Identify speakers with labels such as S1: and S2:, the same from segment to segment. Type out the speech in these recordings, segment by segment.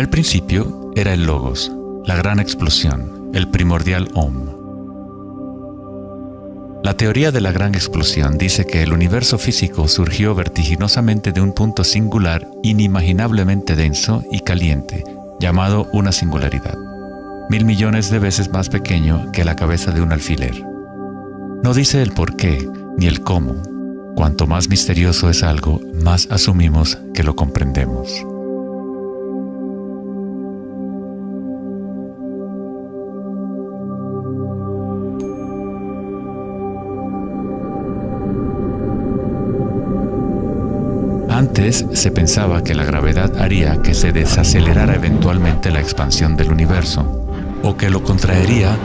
S1: el principio era el Logos, la gran explosión, el primordial Om. La teoría de la gran explosión dice que el universo físico surgió vertiginosamente de un punto singular inimaginablemente denso y caliente, llamado una singularidad, 1000 millones de veces más pequeño que la cabeza de un alfiler. No dice el por qué ni el cómo. Cuanto más misterioso es algo, más asumimos que lo comprendemos. Antes se pensaba que la gravedad haría que se desacelerara eventualmente la expansión del universo, o que lo contraería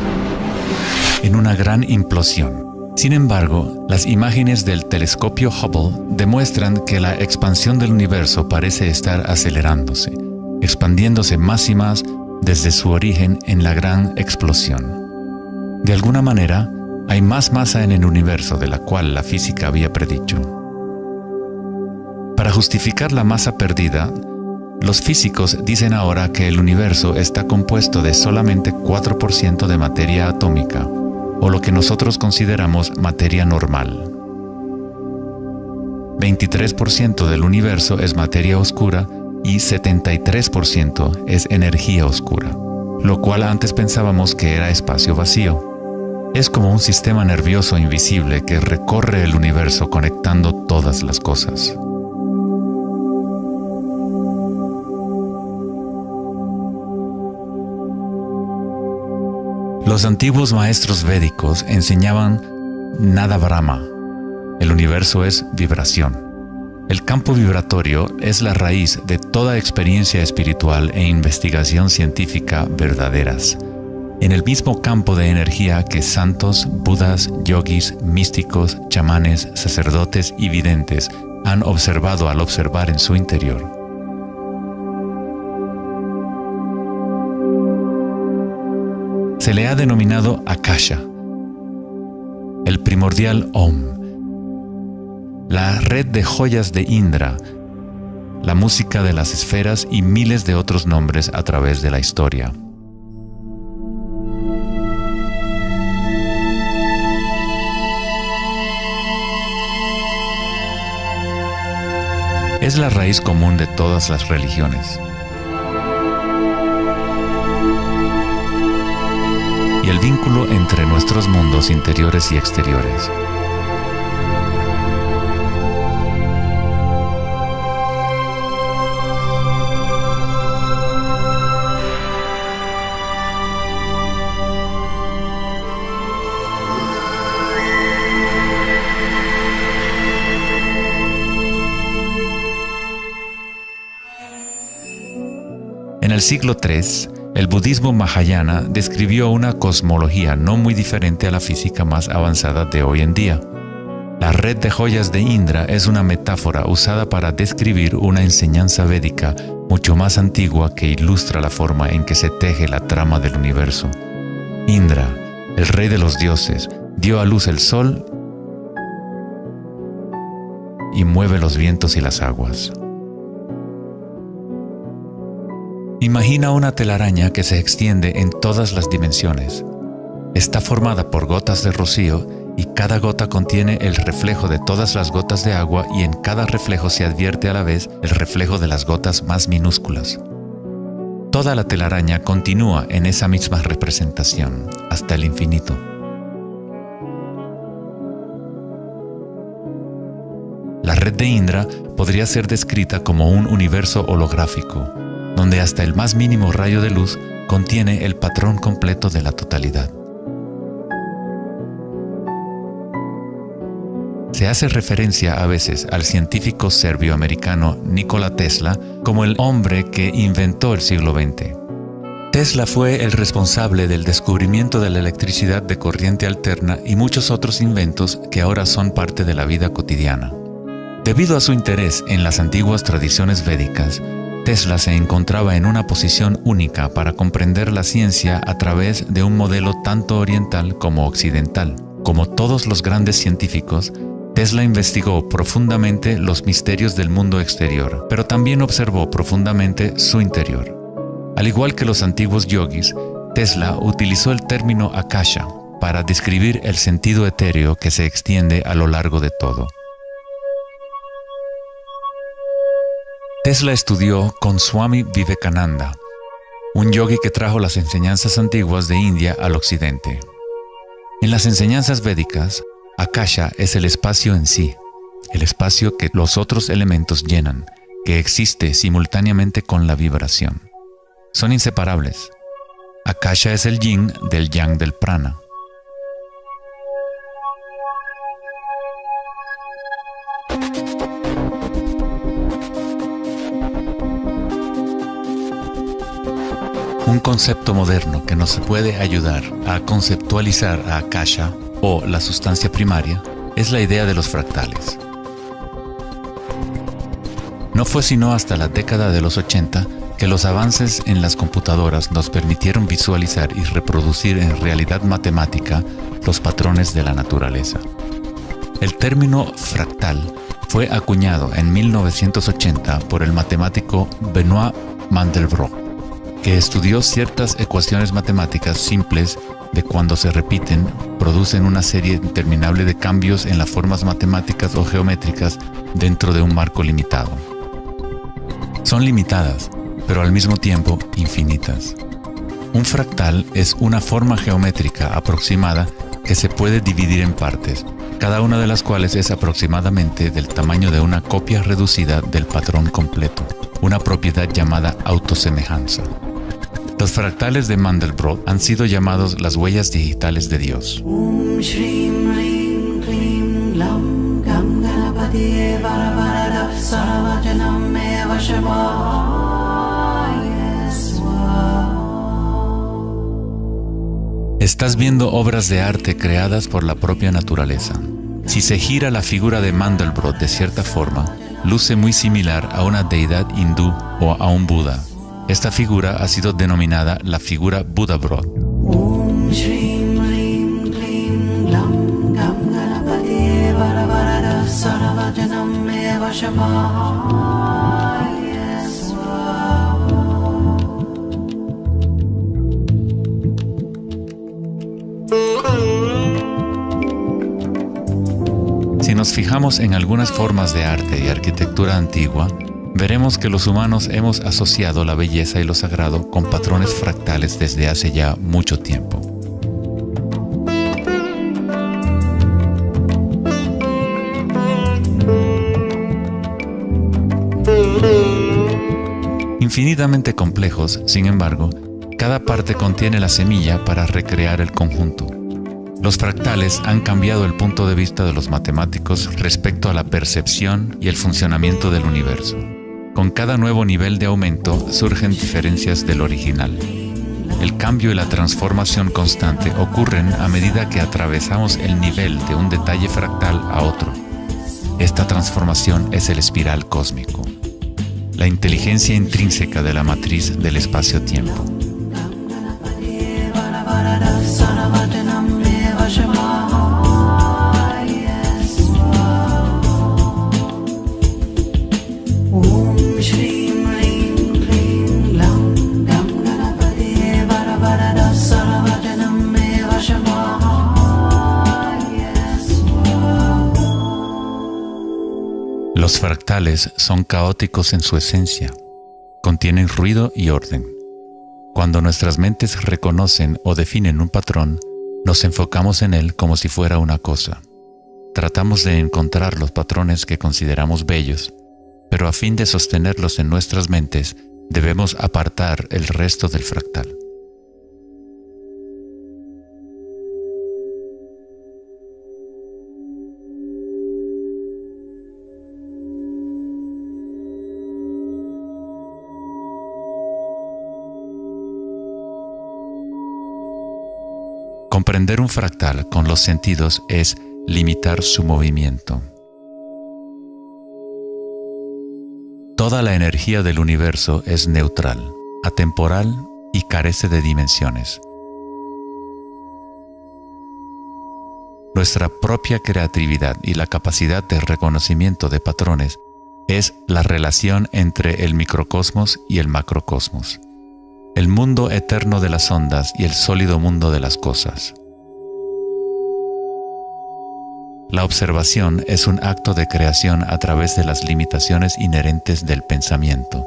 S1: en una gran implosión. Sin embargo, las imágenes del telescopio Hubble demuestran que la expansión del universo parece estar acelerándose, expandiéndose más y más desde su origen en la gran explosión. De alguna manera, hay más masa en el universo de la cual la física había predicho. Para justificar la masa perdida, los físicos dicen ahora que el universo está compuesto de solamente 4% de materia atómica, o lo que nosotros consideramos materia normal. 23% del universo es materia oscura y 73% es energía oscura, lo cual antes pensábamos que era espacio vacío. Es como un sistema nervioso invisible que recorre el universo conectando todas las cosas. Los antiguos maestros védicos enseñaban Nada Brahma. El universo es vibración. El campo vibratorio es la raíz de toda experiencia espiritual e investigación científica verdaderas. En el mismo campo de energía que santos, budas, yogis, místicos, chamanes, sacerdotes y videntes han observado al observar en su interior. Se le ha denominado Akasha, el primordial Om, la red de joyas de Indra, la música de las esferas y miles de otros nombres a través de la historia. Es la raíz común de todas las religiones. Y el vínculo entre nuestros mundos interiores y exteriores. En el siglo III, el budismo Mahayana describió una cosmología no muy diferente a la física más avanzada de hoy en día. La red de joyas de Indra es una metáfora usada para describir una enseñanza védica mucho más antigua que ilustra la forma en que se teje la trama del universo. Indra, el rey de los dioses, dio a luz el sol y mueve los vientos y las aguas. Imagina una telaraña que se extiende en todas las dimensiones. Está formada por gotas de rocío y cada gota contiene el reflejo de todas las gotas de agua y en cada reflejo se advierte a la vez el reflejo de las gotas más minúsculas. Toda la telaraña continúa en esa misma representación hasta el infinito. La red de Indra podría ser descrita como un universo holográfico, donde hasta el más mínimo rayo de luz contiene el patrón completo de la totalidad. Se hace referencia a veces al científico serbio-americano Nikola Tesla como el hombre que inventó el siglo XX. Tesla fue el responsable del descubrimiento de la electricidad de corriente alterna y muchos otros inventos que ahora son parte de la vida cotidiana. Debido a su interés en las antiguas tradiciones védicas, Tesla se encontraba en una posición única para comprender la ciencia a través de un modelo tanto oriental como occidental. Como todos los grandes científicos, Tesla investigó profundamente los misterios del mundo exterior, pero también observó profundamente su interior. Al igual que los antiguos yogis, Tesla utilizó el término akasha para describir el sentido etéreo que se extiende a lo largo de todo. Tesla estudió con Swami Vivekananda, un yogi que trajo las enseñanzas antiguas de India al occidente. En las enseñanzas védicas, akasha es el espacio en sí, el espacio que los otros elementos llenan, que existe simultáneamente con la vibración. Son inseparables. Akasha es el yin del yang del prana. Un concepto moderno que nos puede ayudar a conceptualizar a Akasha, o la sustancia primaria, es la idea de los fractales. No fue sino hasta la década de los 80 que los avances en las computadoras nos permitieron visualizar y reproducir en realidad matemática los patrones de la naturaleza. El término fractal fue acuñado en 1980 por el matemático Benoit Mandelbrot, que estudió ciertas ecuaciones matemáticas simples de cuando se repiten, producen una serie interminable de cambios en las formas matemáticas o geométricas dentro de un marco limitado. Son limitadas, pero al mismo tiempo infinitas. Un fractal es una forma geométrica aproximada que se puede dividir en partes, cada una de las cuales es aproximadamente del tamaño de una copia reducida del patrón completo, una propiedad llamada autosemejanza. Los fractales de Mandelbrot han sido llamados las huellas digitales de Dios. Estás viendo obras de arte creadas por la propia naturaleza. Si se gira la figura de Mandelbrot de cierta forma, luce muy similar a una deidad hindú o a un Buda. Esta figura ha sido denominada la figura Buddha-Brot. Si nos fijamos en algunas formas de arte y arquitectura antigua, veremos que los humanos hemos asociado la belleza y lo sagrado con patrones fractales desde hace ya mucho tiempo. Infinitamente complejos, sin embargo, cada parte contiene la semilla para recrear el conjunto. Los fractales han cambiado el punto de vista de los matemáticos respecto a la percepción y el funcionamiento del universo. Con cada nuevo nivel de aumento surgen diferencias del original. El cambio y la transformación constante ocurren a medida que atravesamos el nivel de un detalle fractal a otro. Esta transformación es el espiral cósmico, la inteligencia intrínseca de la matriz del espacio-tiempo. Los fractales son caóticos en su esencia, contienen ruido y orden. Cuando nuestras mentes reconocen o definen un patrón, nos enfocamos en él como si fuera una cosa. Tratamos de encontrar los patrones que consideramos bellos, pero a fin de sostenerlos en nuestras mentes, debemos apartar el resto del fractal. Comprender un fractal con los sentidos es limitar su movimiento. Toda la energía del universo es neutral, atemporal y carece de dimensiones. Nuestra propia creatividad y la capacidad de reconocimiento de patrones es la relación entre el microcosmos y el macrocosmos. el mundo eterno de las ondas y el sólido mundo de las cosas. La observación es un acto de creación a través de las limitaciones inherentes del pensamiento.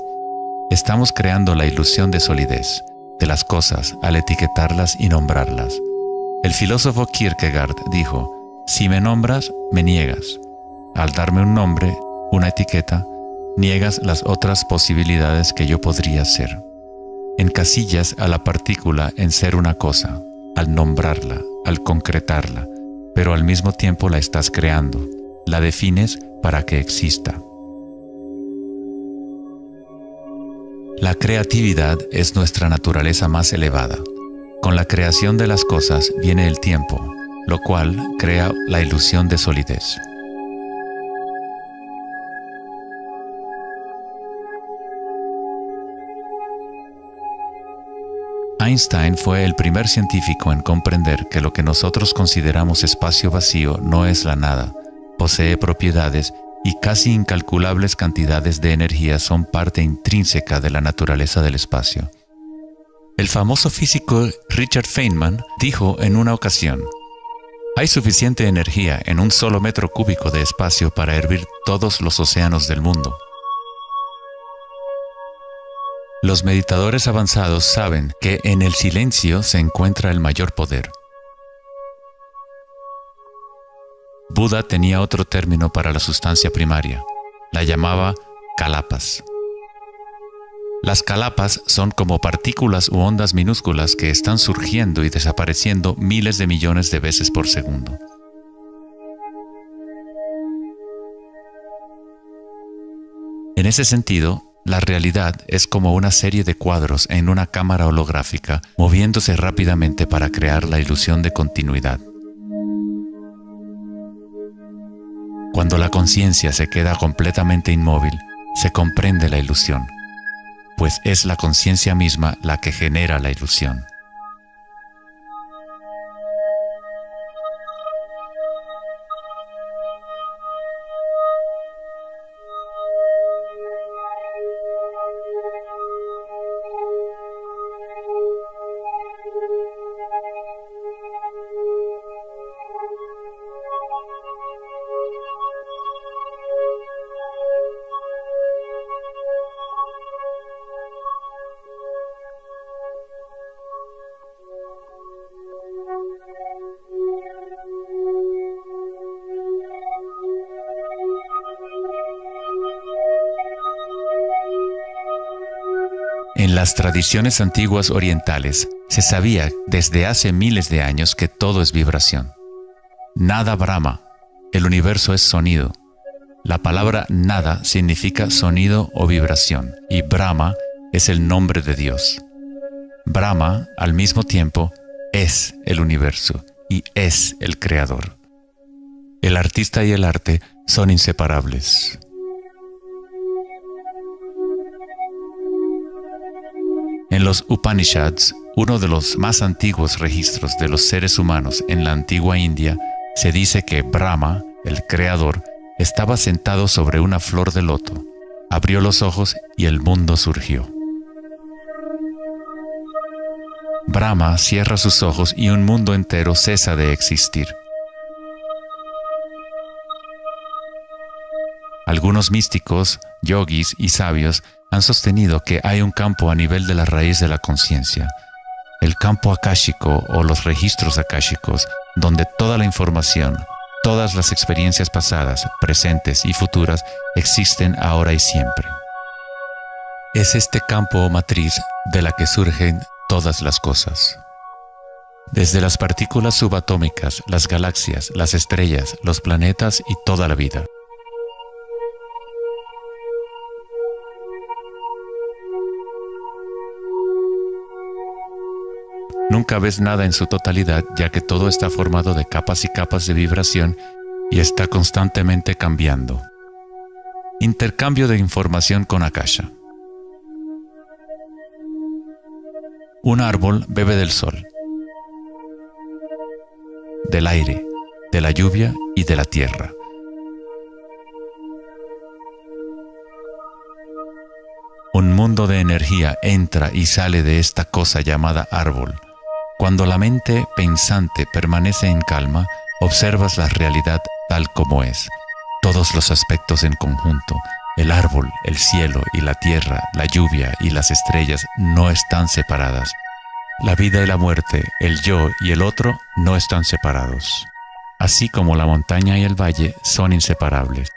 S1: Estamos creando la ilusión de solidez de las cosas al etiquetarlas y nombrarlas. El filósofo Kierkegaard dijo: si me nombras, me niegas. Al darme un nombre, una etiqueta, niegas las otras posibilidades que yo podría ser. Encasillas a la partícula en ser una cosa, al nombrarla, al concretarla, pero al mismo tiempo la estás creando, la defines para que exista. La creatividad es nuestra naturaleza más elevada. Con la creación de las cosas viene el tiempo, lo cual crea la ilusión de solidez. Einstein fue el primer científico en comprender que lo que nosotros consideramos espacio vacío no es la nada, posee propiedades y casi incalculables cantidades de energía son parte intrínseca de la naturaleza del espacio. El famoso físico Richard Feynman dijo en una ocasión: hay suficiente energía en un solo metro cúbico de espacio para hervir todos los océanos del mundo. Los meditadores avanzados saben que en el silencio se encuentra el mayor poder. Buda tenía otro término para la sustancia primaria. La llamaba kalapas. Las kalapas son como partículas u ondas minúsculas que están surgiendo y desapareciendo miles de millones de veces por segundo. En ese sentido, la realidad es como una serie de cuadros en una cámara holográfica moviéndose rápidamente para crear la ilusión de continuidad. Cuando la conciencia se queda completamente inmóvil, se comprende la ilusión, pues es la conciencia misma la que genera la ilusión. En las tradiciones antiguas orientales se sabía desde hace miles de años que todo es vibración. Nada Brahma, el universo es sonido. La palabra nada significa sonido o vibración y Brahma es el nombre de Dios. Brahma, al mismo tiempo, es el universo y es el creador. El artista y el arte son inseparables. En los Upanishads, uno de los más antiguos registros de los seres humanos en la antigua India, se dice que Brahma, el creador, estaba sentado sobre una flor de loto, abrió los ojos y el mundo surgió. Brahma cierra sus ojos y un mundo entero cesa de existir. Algunos místicos, yogis y sabios han sostenido que hay un campo a nivel de la raíz de la conciencia, el campo akáshico o los registros akáshicos, donde toda la información, todas las experiencias pasadas, presentes y futuras existen ahora y siempre. Es este campo o matriz de la que surgen todas las cosas. Desde las partículas subatómicas, las galaxias, las estrellas, los planetas y toda la vida. Nunca ves nada en su totalidad, ya que todo está formado de capas y capas de vibración y está constantemente cambiando. Intercambio de información con Akasha. Un árbol bebe del sol, del aire, de la lluvia y de la tierra. Un mundo de energía entra y sale de esta cosa llamada árbol. Cuando la mente pensante permanece en calma, observas la realidad tal como es. Todos los aspectos en conjunto, el árbol, el cielo y la tierra, la lluvia y las estrellas no están separadas. La vida y la muerte, el yo y el otro no están separados. Así como la montaña y el valle son inseparables.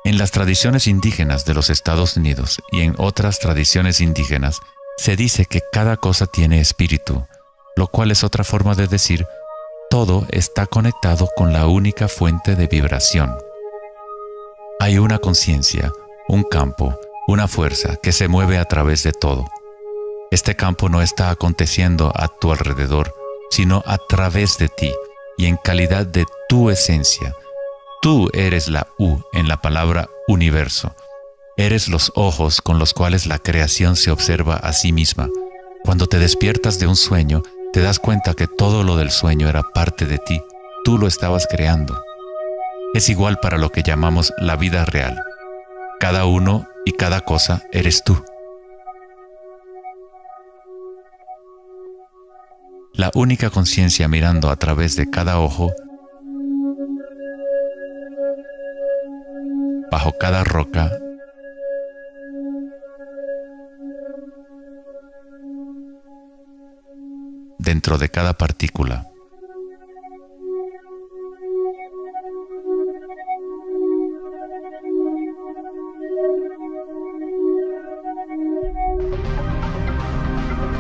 S1: En las tradiciones indígenas de los Estados Unidos y en otras tradiciones indígenas, se dice que cada cosa tiene espíritu, lo cual es otra forma de decir, todo está conectado con la única fuente de vibración. Hay una conciencia, un campo, una fuerza que se mueve a través de todo. Este campo no está aconteciendo a tu alrededor, sino a través de ti y en calidad de tu esencia. Tú eres la U en la palabra universo. Eres los ojos con los cuales la creación se observa a sí misma. Cuando te despiertas de un sueño, te das cuenta que todo lo del sueño era parte de ti. Tú lo estabas creando. Es igual para lo que llamamos la vida real. Cada uno y cada cosa eres tú. La única conciencia mirando a través de cada ojo, bajo cada roca, dentro de cada partícula.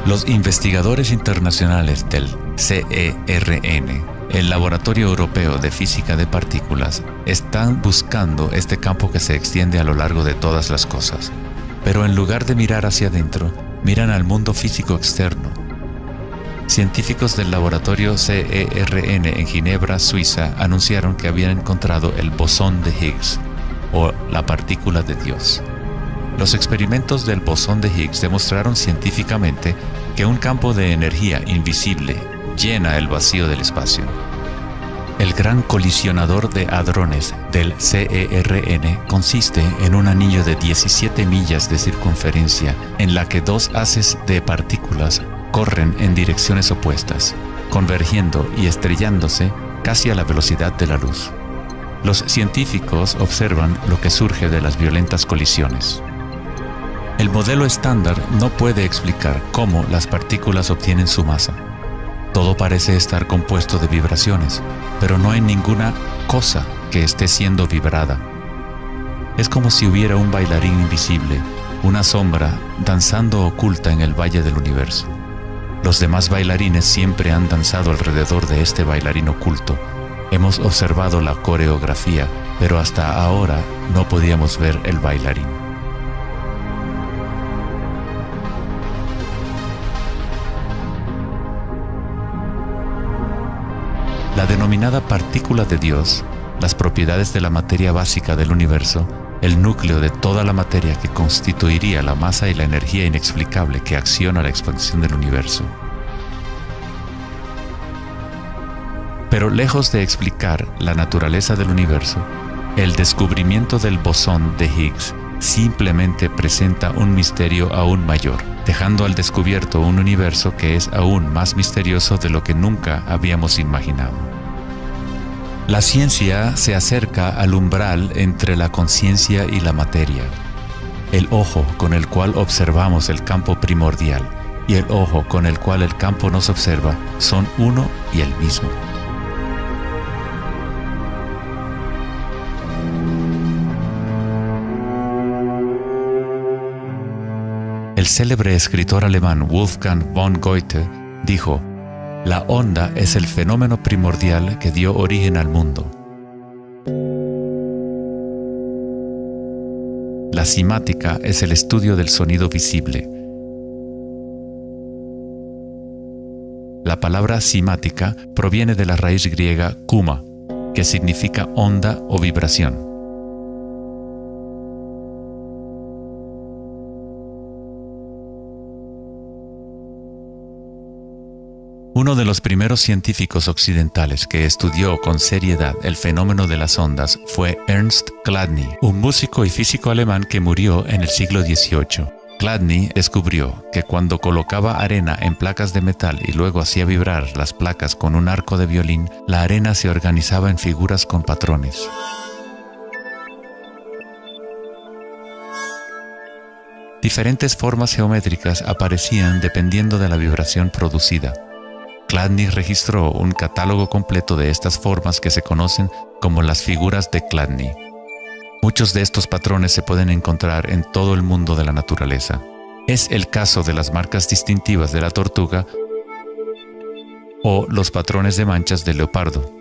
S1: Los investigadores internacionales del CERN, el Laboratorio Europeo de Física de Partículas, están buscando este campo que se extiende a lo largo de todas las cosas. Pero en lugar de mirar hacia adentro, miran al mundo físico externo. Científicos del laboratorio CERN en Ginebra, Suiza, anunciaron que habían encontrado el bosón de Higgs, o la partícula de Dios. Los experimentos del bosón de Higgs demostraron científicamente que un campo de energía invisible llena el vacío del espacio. El gran colisionador de hadrones del CERN consiste en un anillo de 17 millas de circunferencia en la que dos haces de partículas corren en direcciones opuestas, convergiendo y estrellándose casi a la velocidad de la luz. Los científicos observan lo que surge de las violentas colisiones. El modelo estándar no puede explicar cómo las partículas obtienen su masa. Todo parece estar compuesto de vibraciones, pero no hay ninguna cosa que esté siendo vibrada. Es como si hubiera un bailarín invisible, una sombra, danzando oculta en el valle del universo. Los demás bailarines siempre han danzado alrededor de este bailarín oculto. Hemos observado la coreografía, pero hasta ahora no podíamos ver el bailarín. La denominada partícula de Dios, las propiedades de la materia básica del universo, el núcleo de toda la materia que constituiría la masa y la energía inexplicable que acciona la expansión del universo. Pero lejos de explicar la naturaleza del universo, el descubrimiento del bosón de Higgs simplemente presenta un misterio aún mayor, dejando al descubierto un universo que es aún más misterioso de lo que nunca habíamos imaginado. La ciencia se acerca al umbral entre la conciencia y la materia. El ojo con el cual observamos el campo primordial y el ojo con el cual el campo nos observa son uno y el mismo. El célebre escritor alemán Wolfgang von Goethe dijo: "La onda es el fenómeno primordial que dio origen al mundo". La cimática es el estudio del sonido visible. La palabra cimática proviene de la raíz griega kuma, que significa onda o vibración. Uno de los primeros científicos occidentales que estudió con seriedad el fenómeno de las ondas fue Ernst Chladni, un músico y físico alemán que murió en el siglo XVIII. Chladni descubrió que cuando colocaba arena en placas de metal y luego hacía vibrar las placas con un arco de violín, la arena se organizaba en figuras con patrones. Diferentes formas geométricas aparecían dependiendo de la vibración producida. Chladni registró un catálogo completo de estas formas que se conocen como las figuras de Chladni. Muchos de estos patrones se pueden encontrar en todo el mundo de la naturaleza. Es el caso de las marcas distintivas de la tortuga o los patrones de manchas del leopardo.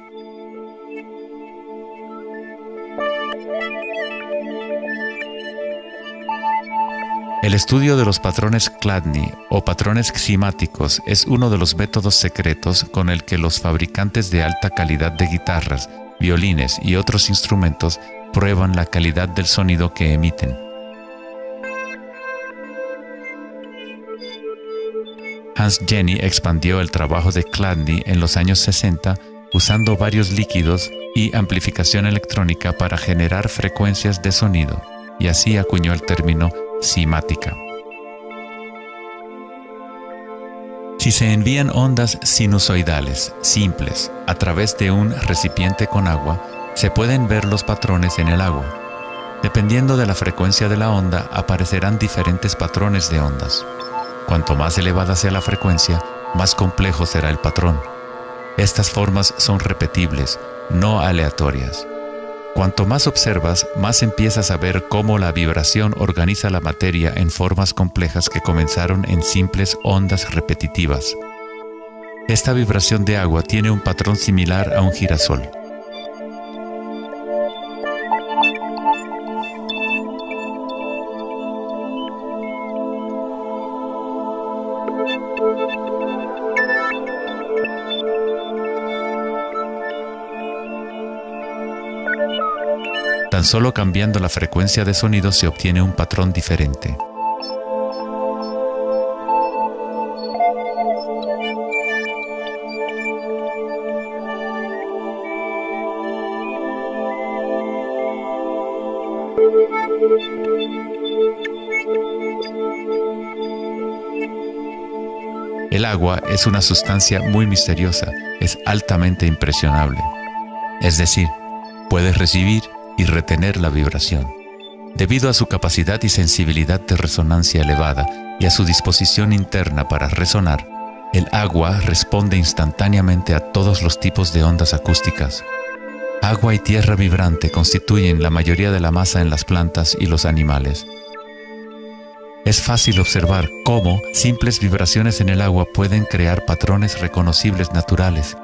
S1: El estudio de los patrones Chladni o patrones ximáticos es uno de los métodos secretos con el que los fabricantes de alta calidad de guitarras, violines y otros instrumentos prueban la calidad del sonido que emiten. Hans Jenny expandió el trabajo de Chladni en los años 60 usando varios líquidos y amplificación electrónica para generar frecuencias de sonido, y así acuñó el término cimática. Si se envían ondas sinusoidales simples a través de un recipiente con agua, se pueden ver los patrones en el agua. Dependiendo de la frecuencia de la onda, aparecerán diferentes patrones de ondas. Cuanto más elevada sea la frecuencia, más complejo será el patrón. Estas formas son repetibles, no aleatorias. Cuanto más observas, más empiezas a ver cómo la vibración organiza la materia en formas complejas que comenzaron en simples ondas repetitivas. Esta vibración de agua tiene un patrón similar a un girasol. Tan solo cambiando la frecuencia de sonido se obtiene un patrón diferente. El agua es una sustancia muy misteriosa, es altamente impresionable. Es decir, puede recibir y retener la vibración. Debido a su capacidad y sensibilidad de resonancia elevada y a su disposición interna para resonar, el agua responde instantáneamente a todos los tipos de ondas acústicas. Agua y tierra vibrante constituyen la mayoría de la masa en las plantas y los animales. Es fácil observar cómo simples vibraciones en el agua pueden crear patrones reconocibles naturales,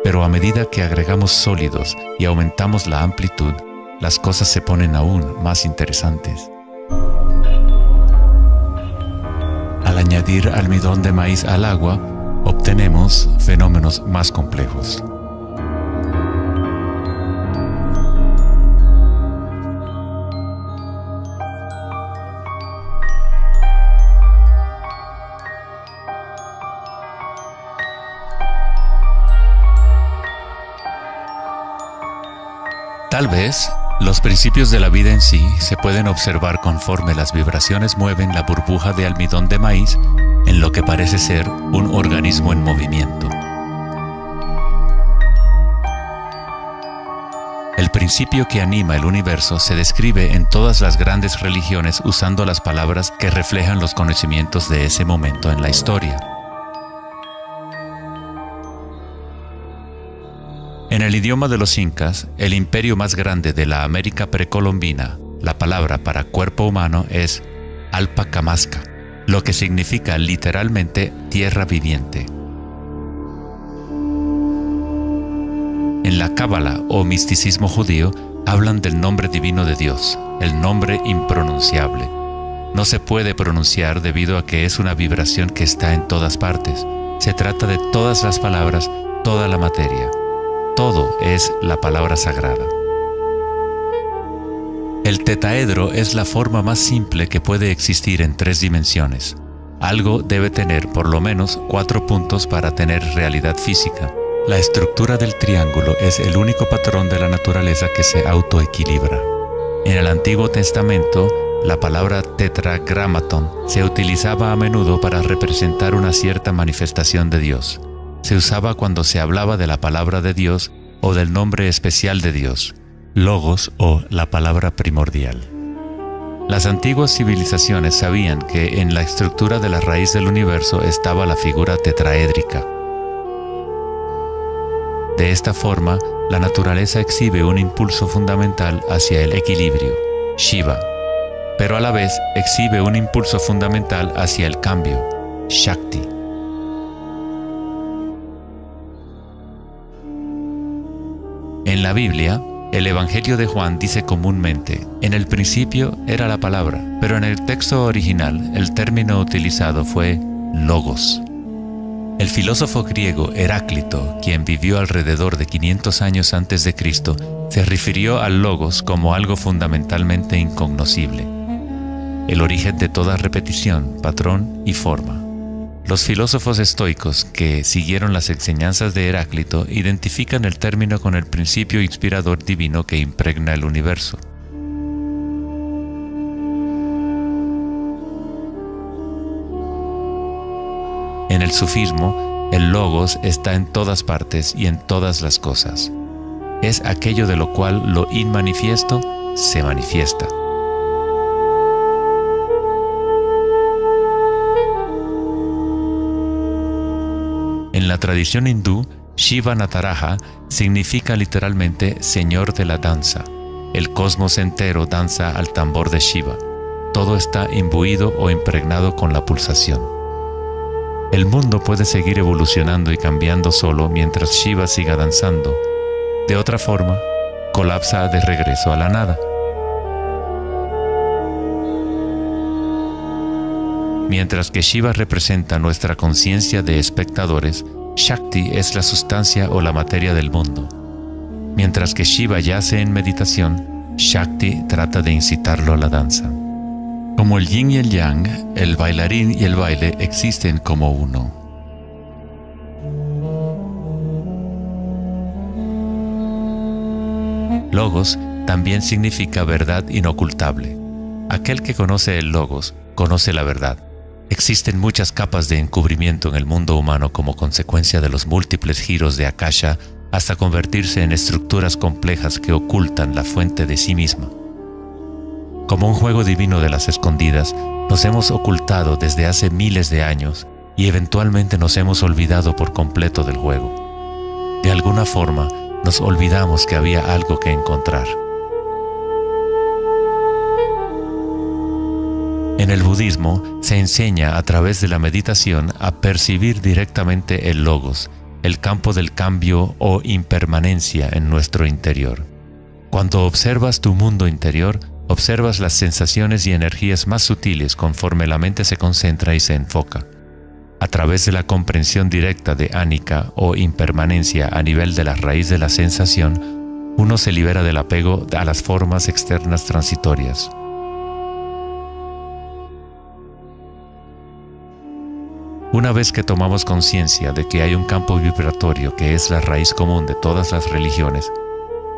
S1: pero a medida que agregamos sólidos y aumentamos la amplitud, las cosas se ponen aún más interesantes. Al añadir almidón de maíz al agua, obtenemos fenómenos más complejos. Tal vez, los principios de la vida en sí se pueden observar conforme las vibraciones mueven la burbuja de almidón de maíz en lo que parece ser un organismo en movimiento. El principio que anima el universo se describe en todas las grandes religiones usando las palabras que reflejan los conocimientos de ese momento en la historia. En el idioma de los incas, el imperio más grande de la América precolombina, la palabra para cuerpo humano es Alpacamasca, lo que significa literalmente tierra viviente. En la Cábala o misticismo judío, hablan del nombre divino de Dios, el nombre impronunciable. No se puede pronunciar debido a que es una vibración que está en todas partes. Se trata de todas las palabras, toda la materia. Todo es la palabra sagrada. El tetaedro es la forma más simple que puede existir en 3 dimensiones. Algo debe tener por lo menos 4 puntos para tener realidad física. La estructura del triángulo es el único patrón de la naturaleza que se autoequilibra. En el Antiguo Testamento, la palabra tetragrámaton se utilizaba a menudo para representar una cierta manifestación de Dios. Se usaba cuando se hablaba de la palabra de Dios o del nombre especial de Dios, logos o la palabra primordial. Las antiguas civilizaciones sabían que en la estructura de la raíz del universo estaba la figura tetraédrica. De esta forma, la naturaleza exhibe un impulso fundamental hacia el equilibrio, Shiva, pero a la vez exhibe un impulso fundamental hacia el cambio, Shakti. En la Biblia, el Evangelio de Juan dice comúnmente, en el principio era la palabra, pero en el texto original el término utilizado fue logos. El filósofo griego Heráclito, quien vivió alrededor de 500 años antes de Cristo, se refirió al logos como algo fundamentalmente incognoscible, el origen de toda repetición, patrón y forma. Los filósofos estoicos que siguieron las enseñanzas de Heráclito identifican el término con el principio inspirador divino que impregna el universo. En el sufismo, el logos está en todas partes y en todas las cosas. Es aquello de lo cual lo inmanifiesto se manifiesta. En la tradición hindú, Shiva Nataraja significa literalmente Señor de la danza. El cosmos entero danza al tambor de Shiva. Todo está imbuido o impregnado con la pulsación. El mundo puede seguir evolucionando y cambiando solo mientras Shiva siga danzando. De otra forma, colapsa de regreso a la nada. Mientras que Shiva representa nuestra conciencia de espectadores, Shakti es la sustancia o la materia del mundo. Mientras que Shiva yace en meditación, Shakti trata de incitarlo a la danza. Como el yin y el yang, el bailarín y el baile existen como uno. Logos también significa verdad inocultable. Aquel que conoce el logos, conoce la verdad. Existen muchas capas de encubrimiento en el mundo humano como consecuencia de los múltiples giros de Akasha hasta convertirse en estructuras complejas que ocultan la fuente de sí misma. Como un juego divino de las escondidas, nos hemos ocultado desde hace miles de años y eventualmente nos hemos olvidado por completo del juego. De alguna forma, nos olvidamos que había algo que encontrar. En el budismo se enseña a través de la meditación a percibir directamente el logos, el campo del cambio o impermanencia en nuestro interior. Cuando observas tu mundo interior, observas las sensaciones y energías más sutiles conforme la mente se concentra y se enfoca. A través de la comprensión directa de anicca o impermanencia a nivel de la raíz de la sensación, uno se libera del apego a las formas externas transitorias. Una vez que tomamos conciencia de que hay un campo vibratorio que es la raíz común de todas las religiones,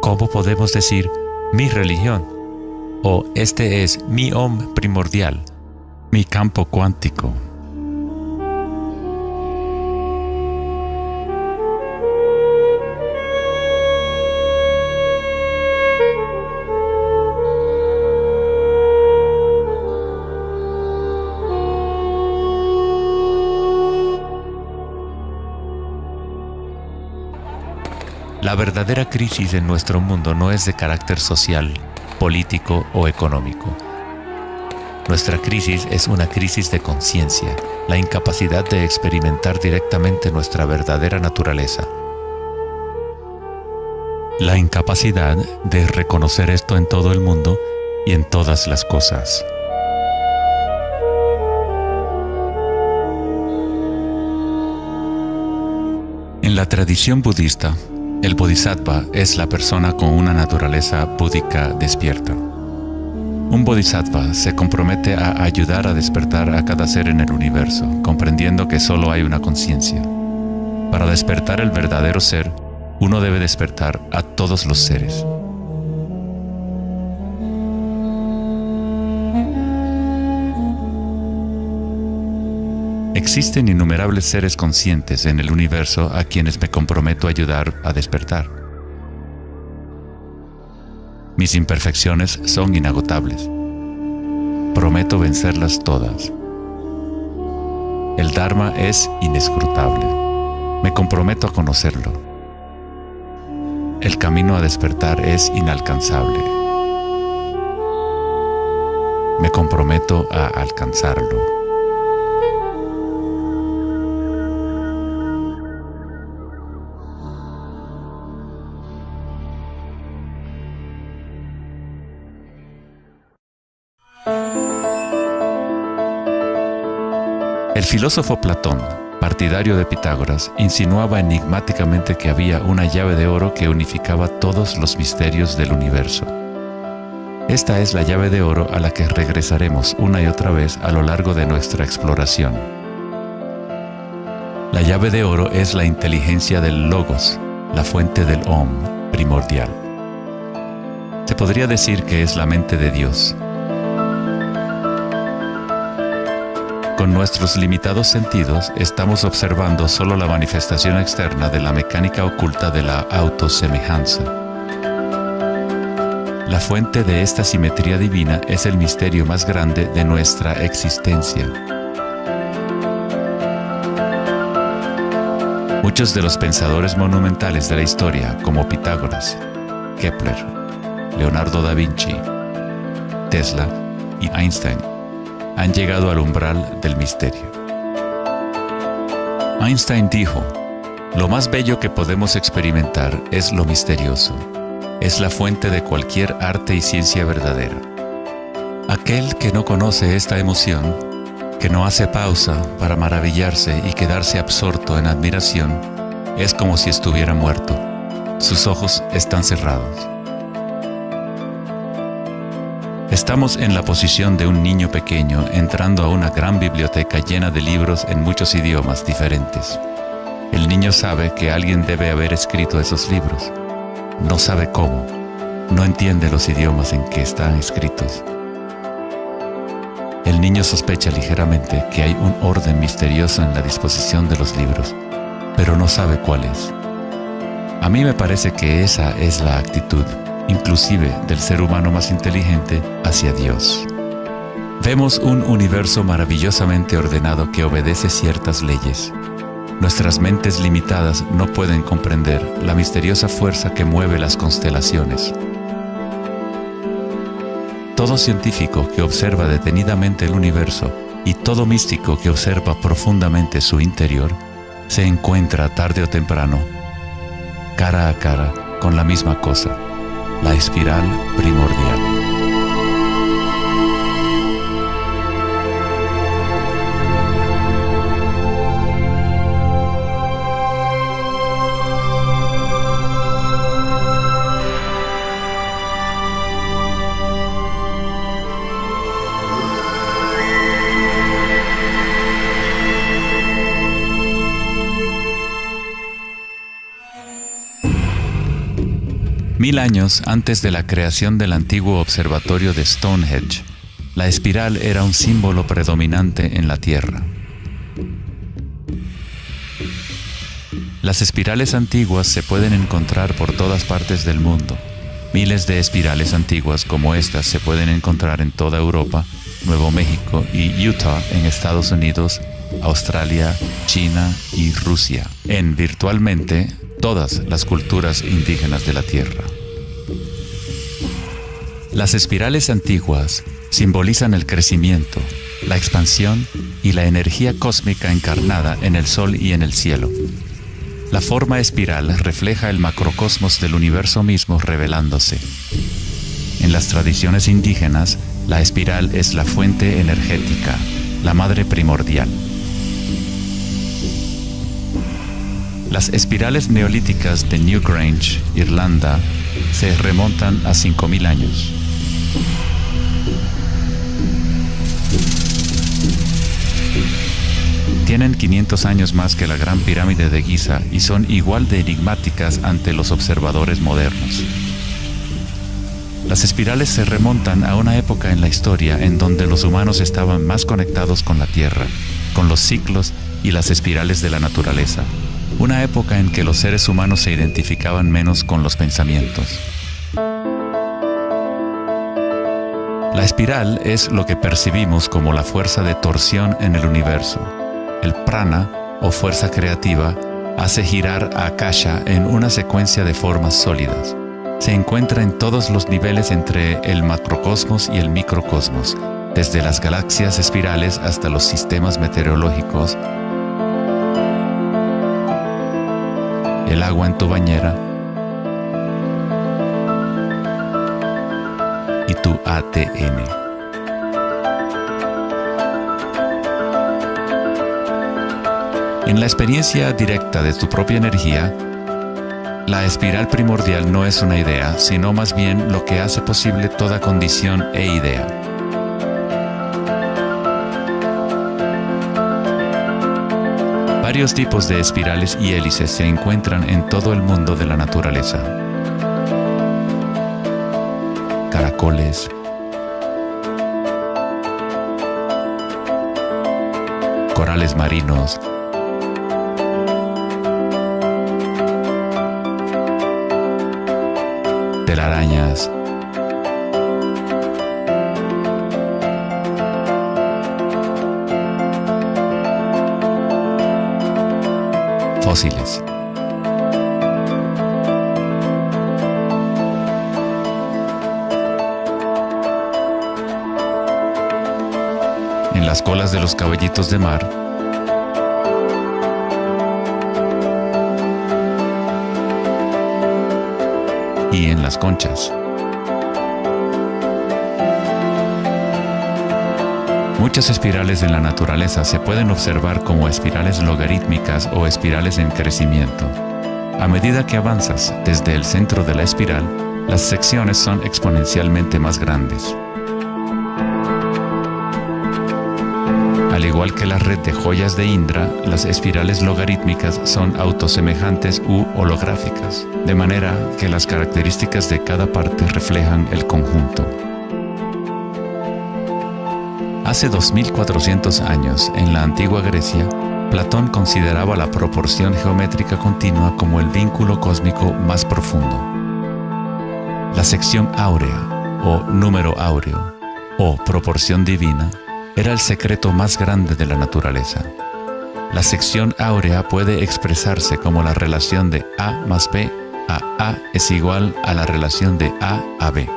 S1: ¿cómo podemos decir mi religión? O este es mi Om primordial, mi campo cuántico. La verdadera crisis en nuestro mundo no es de carácter social, político o económico. Nuestra crisis es una crisis de conciencia, la incapacidad de experimentar directamente nuestra verdadera naturaleza. La incapacidad de reconocer esto en todo el mundo y en todas las cosas. En la tradición budista, el bodhisattva es la persona con una naturaleza búdica despierta. Un bodhisattva se compromete a ayudar a despertar a cada ser en el universo, comprendiendo que solo hay una conciencia. Para despertar el verdadero ser, uno debe despertar a todos los seres. Existen innumerables seres conscientes en el universo a quienes me comprometo a ayudar a despertar. Mis imperfecciones son inagotables. Prometo vencerlas todas. El Dharma es inescrutable. Me comprometo a conocerlo. El camino a despertar es inalcanzable. Me comprometo a alcanzarlo. El filósofo Platón, partidario de Pitágoras, insinuaba enigmáticamente que había una llave de oro que unificaba todos los misterios del universo. Esta es la llave de oro a la que regresaremos una y otra vez a lo largo de nuestra exploración. La llave de oro es la inteligencia del Logos, la fuente del Om primordial. Se podría decir que es la mente de Dios. Con nuestros limitados sentidos, estamos observando solo la manifestación externa de la mecánica oculta de la autosemejanza. La fuente de esta simetría divina es el misterio más grande de nuestra existencia. Muchos de los pensadores monumentales de la historia, como Pitágoras, Kepler, Leonardo da Vinci, Tesla y Einstein, han llegado al umbral del misterio. Einstein dijo: "Lo más bello que podemos experimentar es lo misterioso. Es la fuente de cualquier arte y ciencia verdadera". Aquel que no conoce esta emoción, que no hace pausa para maravillarse y quedarse absorto en admiración, es como si estuviera muerto. Sus ojos están cerrados. Estamos en la posición de un niño pequeño entrando a una gran biblioteca llena de libros en muchos idiomas diferentes. El niño sabe que alguien debe haber escrito esos libros. No sabe cómo. No entiende los idiomas en que están escritos. El niño sospecha ligeramente que hay un orden misterioso en la disposición de los libros, pero no sabe cuál es. A mí me parece que esa es la actitud, inclusive del ser humano más inteligente, hacia Dios. Vemos un universo maravillosamente ordenado que obedece ciertas leyes. Nuestras mentes limitadas no pueden comprender la misteriosa fuerza que mueve las constelaciones. Todo científico que observa detenidamente el universo y todo místico que observa profundamente su interior se encuentra tarde o temprano, cara a cara, con la misma cosa: la espiral primordial. Mil años antes de la creación del antiguo observatorio de Stonehenge, la espiral era un símbolo predominante en la Tierra. Las espirales antiguas se pueden encontrar por todas partes del mundo. Miles de espirales antiguas como estas se pueden encontrar en toda Europa, Nuevo México y Utah en Estados Unidos, Australia, China y Rusia, en virtualmente todas las culturas indígenas de la Tierra. Las espirales antiguas simbolizan el crecimiento, la expansión y la energía cósmica encarnada en el Sol y en el cielo. La forma espiral refleja el macrocosmos del universo mismo revelándose. En las tradiciones indígenas, la espiral es la fuente energética, la madre primordial. Las espirales neolíticas de Newgrange, Irlanda, se remontan a 5000 años. Tienen 500 años más que la Gran Pirámide de Giza y son igual de enigmáticas ante los observadores modernos. Las espirales se remontan a una época en la historia en donde los humanos estaban más conectados con la Tierra, con los ciclos y las espirales de la naturaleza. Una época en que los seres humanos se identificaban menos con los pensamientos. La espiral es lo que percibimos como la fuerza de torsión en el universo. El prana, o fuerza creativa, hace girar a Akasha en una secuencia de formas sólidas. Se encuentra en todos los niveles entre el macrocosmos y el microcosmos, desde las galaxias espirales hasta los sistemas meteorológicos, el agua en tu bañera y tu ATN. En la experiencia directa de tu propia energía, la espiral primordial no es una idea, sino más bien lo que hace posible toda condición e idea. Varios tipos de espirales y hélices se encuentran en todo el mundo de la naturaleza. Caracoles, corales marinos, telarañas, fósiles. En las colas de los caballitos de mar, y en las conchas. Muchas espirales en la naturaleza se pueden observar como espirales logarítmicas o espirales en crecimiento. A medida que avanzas desde el centro de la espiral, las secciones son exponencialmente más grandes. Al igual que la red de joyas de Indra, las espirales logarítmicas son autosemejantes u holográficas, de manera que las características de cada parte reflejan el conjunto. Hace 2400 años, en la antigua Grecia, Platón consideraba la proporción geométrica continua como el vínculo cósmico más profundo. La sección áurea, o número áureo, o proporción divina, era el secreto más grande de la naturaleza. La sección áurea puede expresarse como la relación de A más B a es igual a la relación de A B.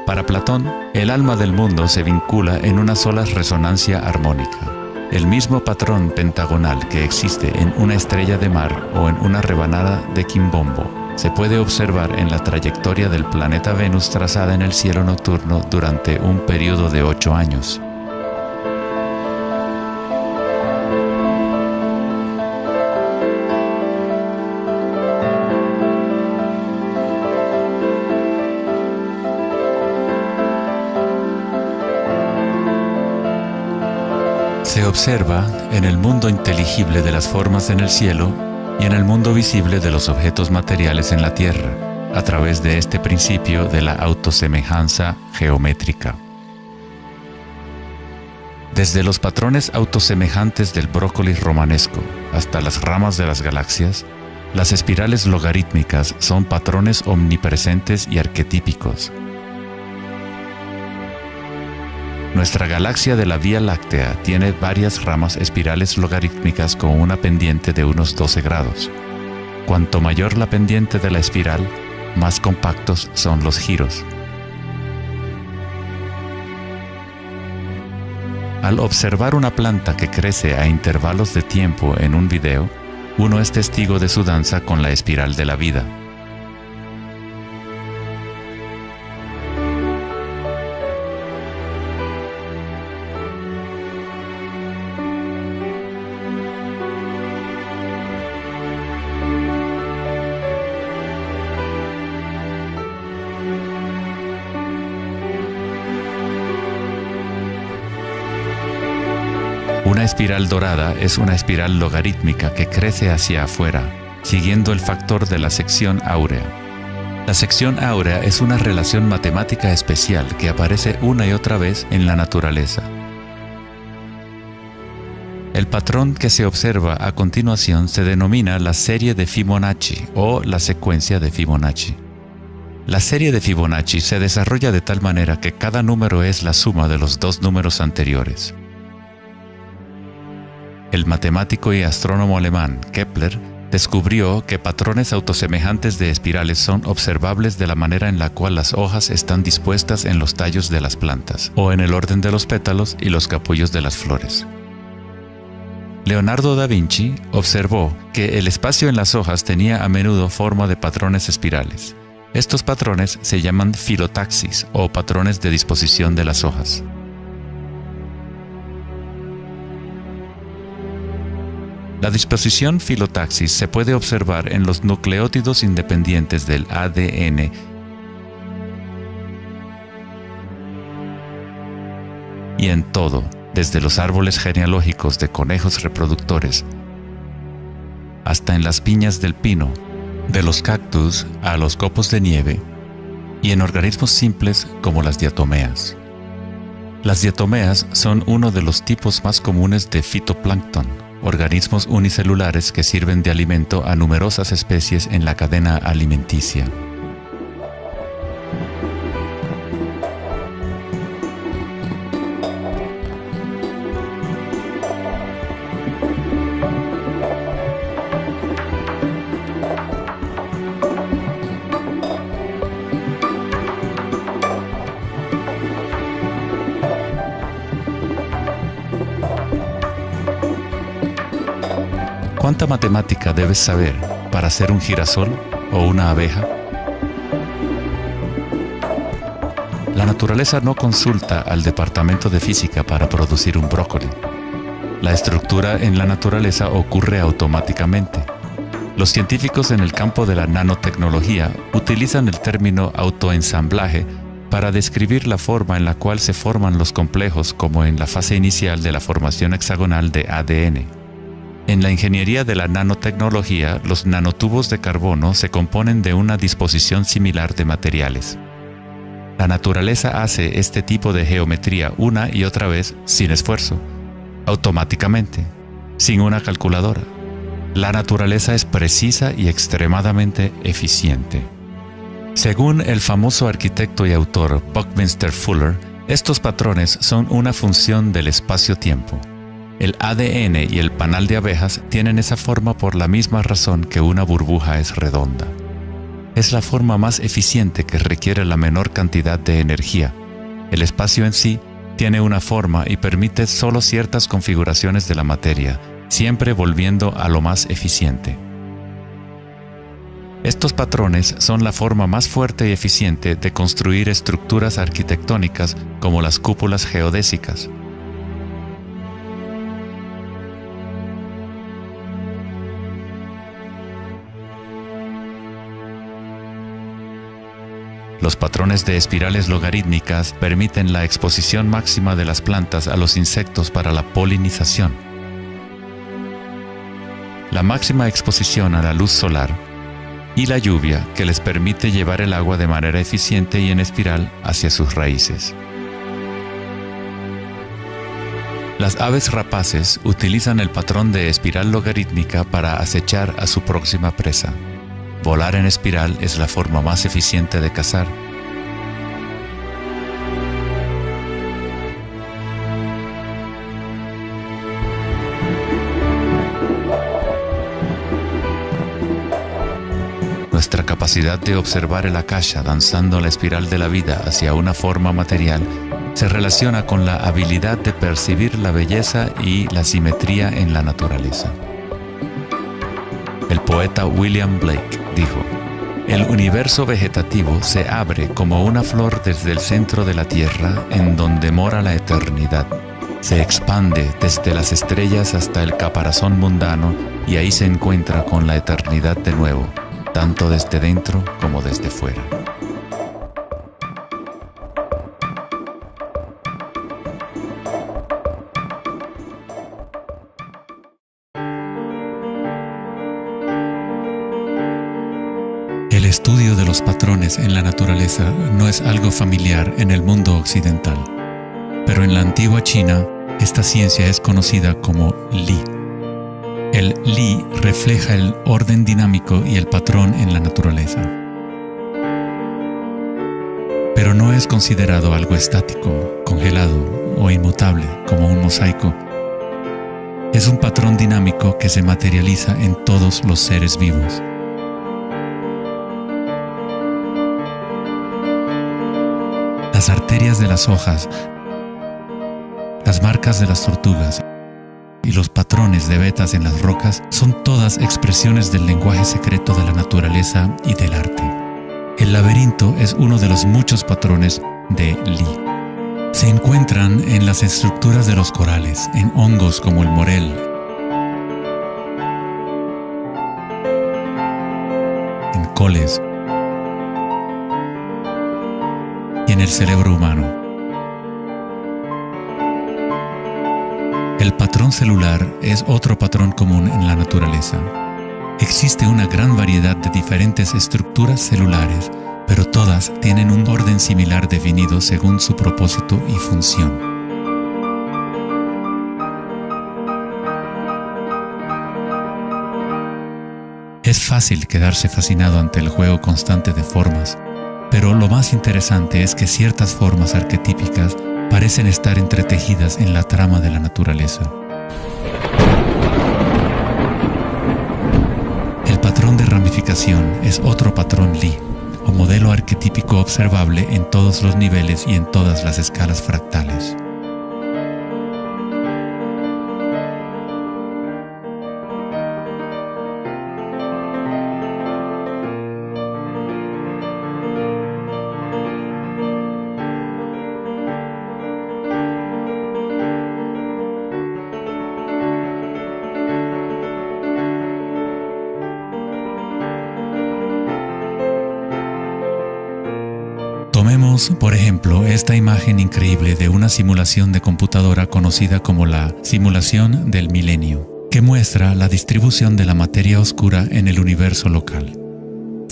S1: Para Platón, el alma del mundo se vincula en una sola resonancia armónica. El mismo patrón pentagonal que existe en una estrella de mar o en una rebanada de quimbombo se puede observar en la trayectoria del planeta Venus trazada en el cielo nocturno durante un periodo de 8 años. Se observa en el mundo inteligible de las formas en el cielo y en el mundo visible de los objetos materiales en la tierra, a través de este principio de la autosemejanza geométrica. Desde los patrones autosemejantes del brócoli romanesco hasta las ramas de las galaxias, las espirales logarítmicas son patrones omnipresentes y arquetípicos. Nuestra galaxia de la Vía Láctea tiene varias ramas espirales logarítmicas con una pendiente de unos 12 grados. Cuanto mayor la pendiente de la espiral, más compactos son los giros. Al observar una planta que crece a intervalos de tiempo en un video, uno es testigo de su danza con la espiral de la vida. Una espiral dorada es una espiral logarítmica que crece hacia afuera, siguiendo el factor de la sección áurea. La sección áurea es una relación matemática especial que aparece una y otra vez en la naturaleza. El patrón que se observa a continuación se denomina la serie de Fibonacci o la secuencia de Fibonacci. La serie de Fibonacci se desarrolla de tal manera que cada número es la suma de los dos números anteriores. El matemático y astrónomo alemán Kepler descubrió que patrones autosemejantes de espirales son observables de la manera en la cual las hojas están dispuestas en los tallos de las plantas, o en el orden de los pétalos y los capullos de las flores. Leonardo da Vinci observó que el espacio en las hojas tenía a menudo forma de patrones espirales. Estos patrones se llaman filotaxis o patrones de disposición de las hojas. La disposición filotaxis se puede observar en los nucleótidos independientes del ADN y en todo, desde los árboles genealógicos de conejos reproductores hasta en las piñas del pino, de los cactus a los copos de nieve, y en organismos simples como las diatomeas. Las diatomeas son uno de los tipos más comunes de fitoplancton, organismos unicelulares que sirven de alimento a numerosas especies en la cadena alimenticia. ¿Cuánta matemática debes saber para ser un girasol o una abeja? La naturaleza no consulta al departamento de física para producir un brócoli. La estructura en la naturaleza ocurre automáticamente. Los científicos en el campo de la nanotecnología utilizan el término autoensamblaje para describir la forma en la cual se forman los complejos, como en la fase inicial de la formación hexagonal de ADN. En la ingeniería de la nanotecnología, los nanotubos de carbono se componen de una disposición similar de materiales. La naturaleza hace este tipo de geometría una y otra vez sin esfuerzo, automáticamente, sin una calculadora. La naturaleza es precisa y extremadamente eficiente. Según el famoso arquitecto y autor Buckminster Fuller, estos patrones son una función del espacio-tiempo. El ADN y el panal de abejas tienen esa forma por la misma razón que una burbuja es redonda. Es la forma más eficiente que requiere la menor cantidad de energía. El espacio en sí tiene una forma y permite solo ciertas configuraciones de la materia, siempre volviendo a lo más eficiente. Estos patrones son la forma más fuerte y eficiente de construir estructuras arquitectónicas como las cúpulas geodésicas. Los patrones de espirales logarítmicas permiten la exposición máxima de las plantas a los insectos para la polinización. La máxima exposición a la luz solar y la lluvia que les permite llevar el agua de manera eficiente y en espiral hacia sus raíces. Las aves rapaces utilizan el patrón de espiral logarítmica para acechar a su próxima presa. Volar en espiral es la forma más eficiente de cazar. Nuestra capacidad de observar el akasha danzando la espiral de la vida hacia una forma material se relaciona con la habilidad de percibir la belleza y la simetría en la naturaleza. El poeta William Blake dijo: "El universo vegetativo se abre como una flor desde el centro de la tierra en donde mora la eternidad. Se expande desde las estrellas hasta el caparazón mundano y ahí se encuentra con la eternidad de nuevo, tanto desde dentro como desde fuera". estudio de los patrones en la naturaleza no es algo familiar en el mundo occidental, pero en la antigua China, esta ciencia es conocida como Li. El Li refleja el orden dinámico y el patrón en la naturaleza. Pero no es considerado algo estático, congelado o inmutable como un mosaico. Es un patrón dinámico que se materializa en todos los seres vivos. Las arterias de las hojas, las marcas de las tortugas y los patrones de vetas en las rocas son todas expresiones del lenguaje secreto de la naturaleza y del arte. El laberinto es uno de los muchos patrones de Li. Se encuentran en las estructuras de los corales, en hongos como el morel, en coles y en el cerebro humano. El patrón celular es otro patrón común en la naturaleza. Existe una gran variedad de diferentes estructuras celulares, pero todas tienen un orden similar definido según su propósito y función. Es fácil quedarse fascinado ante el juego constante de formas, pero lo más interesante es que ciertas formas arquetípicas parecen estar entretejidas en la trama de la naturaleza. El patrón de ramificación es otro patrón Li, o modelo arquetípico observable en todos los niveles y en todas las escalas fractales. Tomemos, por ejemplo, esta imagen increíble de una simulación de computadora conocida como la simulación del milenio, que muestra la distribución de la materia oscura en el universo local.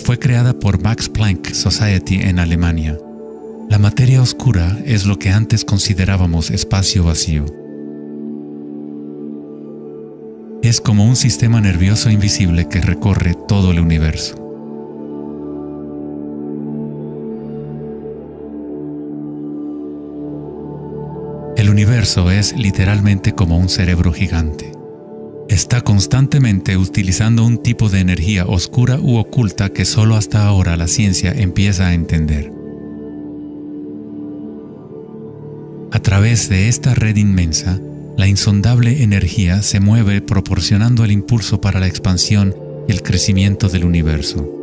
S1: Fue creada por Max Planck Society en Alemania. La materia oscura es lo que antes considerábamos espacio vacío. Es como un sistema nervioso invisible que recorre todo el universo. El universo es literalmente como un cerebro gigante. Está constantemente utilizando un tipo de energía oscura u oculta que solo hasta ahora la ciencia empieza a entender. A través de esta red inmensa, la insondable energía se mueve proporcionando el impulso para la expansión y el crecimiento del universo.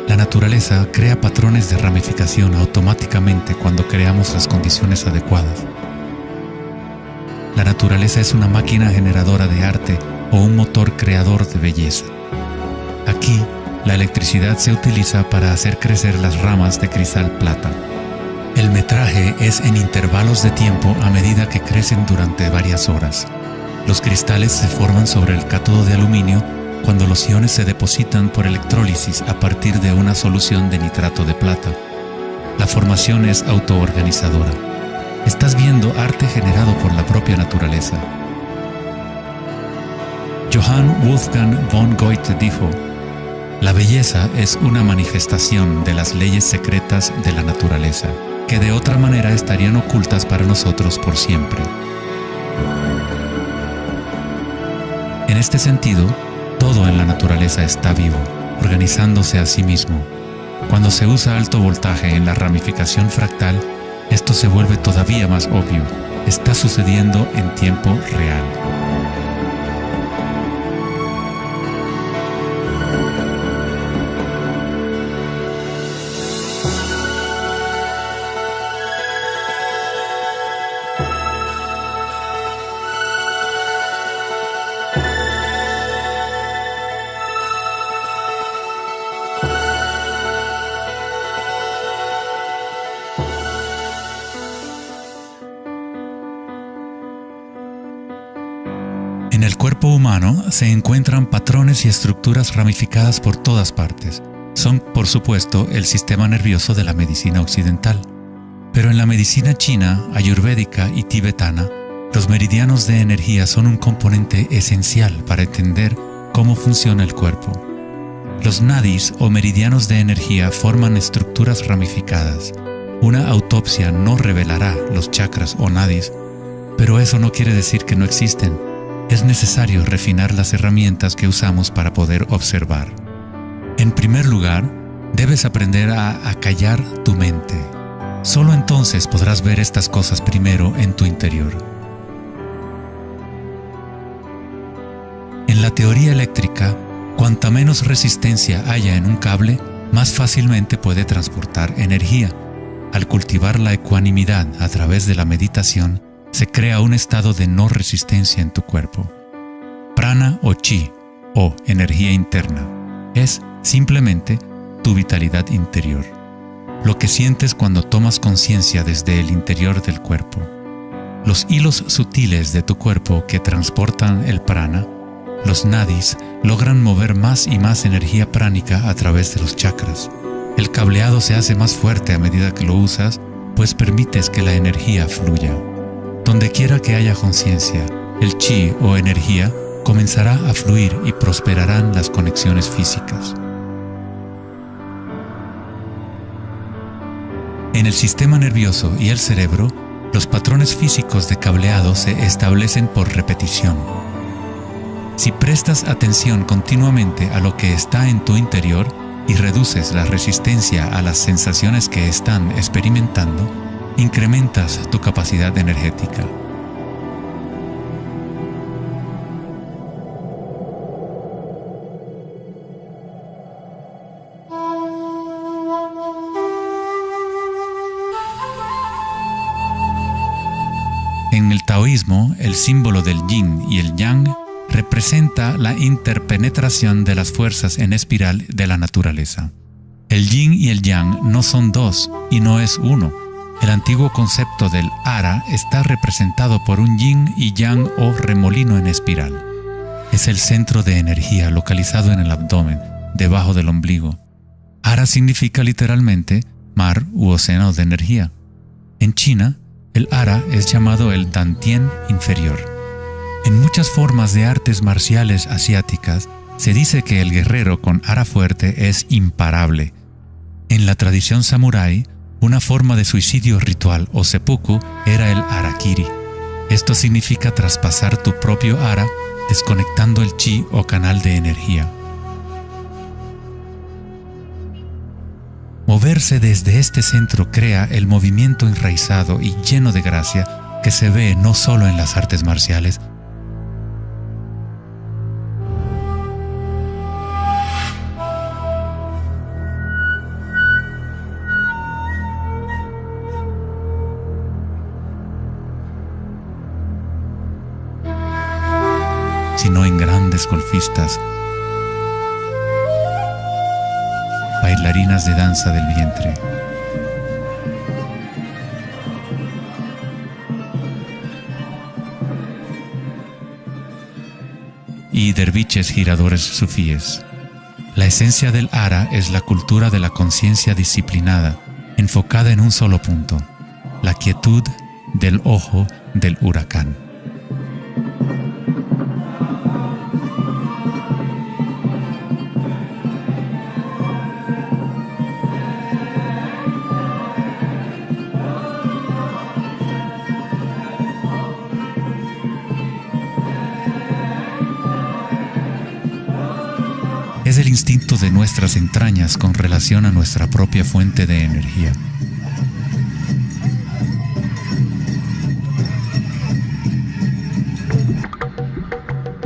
S1: La naturaleza crea patrones de ramificación automáticamente cuando creamos las condiciones adecuadas. La naturaleza es una máquina generadora de arte o un motor creador de belleza. Aquí, la electricidad se utiliza para hacer crecer las ramas de cristal plata. El metraje es en intervalos de tiempo a medida que crecen durante varias horas. Los cristales se forman sobre el cátodo de aluminio cuando los iones se depositan por electrólisis a partir de una solución de nitrato de plata. La formación es autoorganizadora. Estás viendo arte generado por la propia naturaleza. Johann Wolfgang von Goethe dijo: "La belleza es una manifestación de las leyes secretas de la naturaleza, que de otra manera estarían ocultas para nosotros por siempre". En este sentido, todo en la naturaleza está vivo, organizándose a sí mismo. Cuando se usa alto voltaje en la ramificación fractal, esto se vuelve todavía más obvio. Está sucediendo en tiempo real. cuerpo humano se encuentran patrones y estructuras ramificadas por todas partes. Son, por supuesto, el sistema nervioso de la medicina occidental. Pero en la medicina china, ayurvédica y tibetana, los meridianos de energía son un componente esencial para entender cómo funciona el cuerpo. Los nadis o meridianos de energía forman estructuras ramificadas. Una autopsia no revelará los chakras o nadis, pero eso no quiere decir que no existen. Es necesario refinar las herramientas que usamos para poder observar. En primer lugar, debes aprender a acallar tu mente. Solo entonces podrás ver estas cosas primero en tu interior. En la teoría eléctrica, cuanta menos resistencia haya en un cable, más fácilmente puede transportar energía. Al cultivar la ecuanimidad a través de la meditación, se crea un estado de no resistencia en tu cuerpo. Prana o chi, o energía interna, es simplemente tu vitalidad interior. Lo que sientes cuando tomas conciencia desde el interior del cuerpo. Los hilos sutiles de tu cuerpo que transportan el prana, los nadis, logran mover más y más energía pránica a través de los chakras. El cableado se hace más fuerte a medida que lo usas, pues permites que la energía fluya. Donde quiera que haya conciencia, el chi o energía comenzará a fluir y prosperarán las conexiones físicas. En el sistema nervioso y el cerebro, los patrones físicos de cableado se establecen por repetición. Si prestas atención continuamente a lo que está en tu interior y reduces la resistencia a las sensaciones que están experimentando, incrementas tu capacidad energética. En el taoísmo, el símbolo del yin y el yang representa la interpenetración de las fuerzas en espiral de la naturaleza. El yin y el yang no son dos y no es uno. El antiguo concepto del ara está representado por un yin y yang o remolino en espiral. Es el centro de energía localizado en el abdomen, debajo del ombligo. Ara significa literalmente mar u océano de energía. En China, el ara es llamado el Dantien inferior. En muchas formas de artes marciales asiáticas, se dice que el guerrero con ara fuerte es imparable. En la tradición samurái, una forma de suicidio ritual o seppuku era el harakiri. Esto significa traspasar tu propio ara, desconectando el chi o canal de energía. Moverse desde este centro crea el movimiento enraizado y lleno de gracia que se ve no solo en las artes marciales, sino en grandes golfistas, bailarinas de danza del vientre. Y derviches giradores sufíes. La esencia del ara es la cultura de la conciencia disciplinada, enfocada en un solo punto, la quietud del ojo del huracán. Es el instinto de nuestras entrañas con relación a nuestra propia fuente de energía.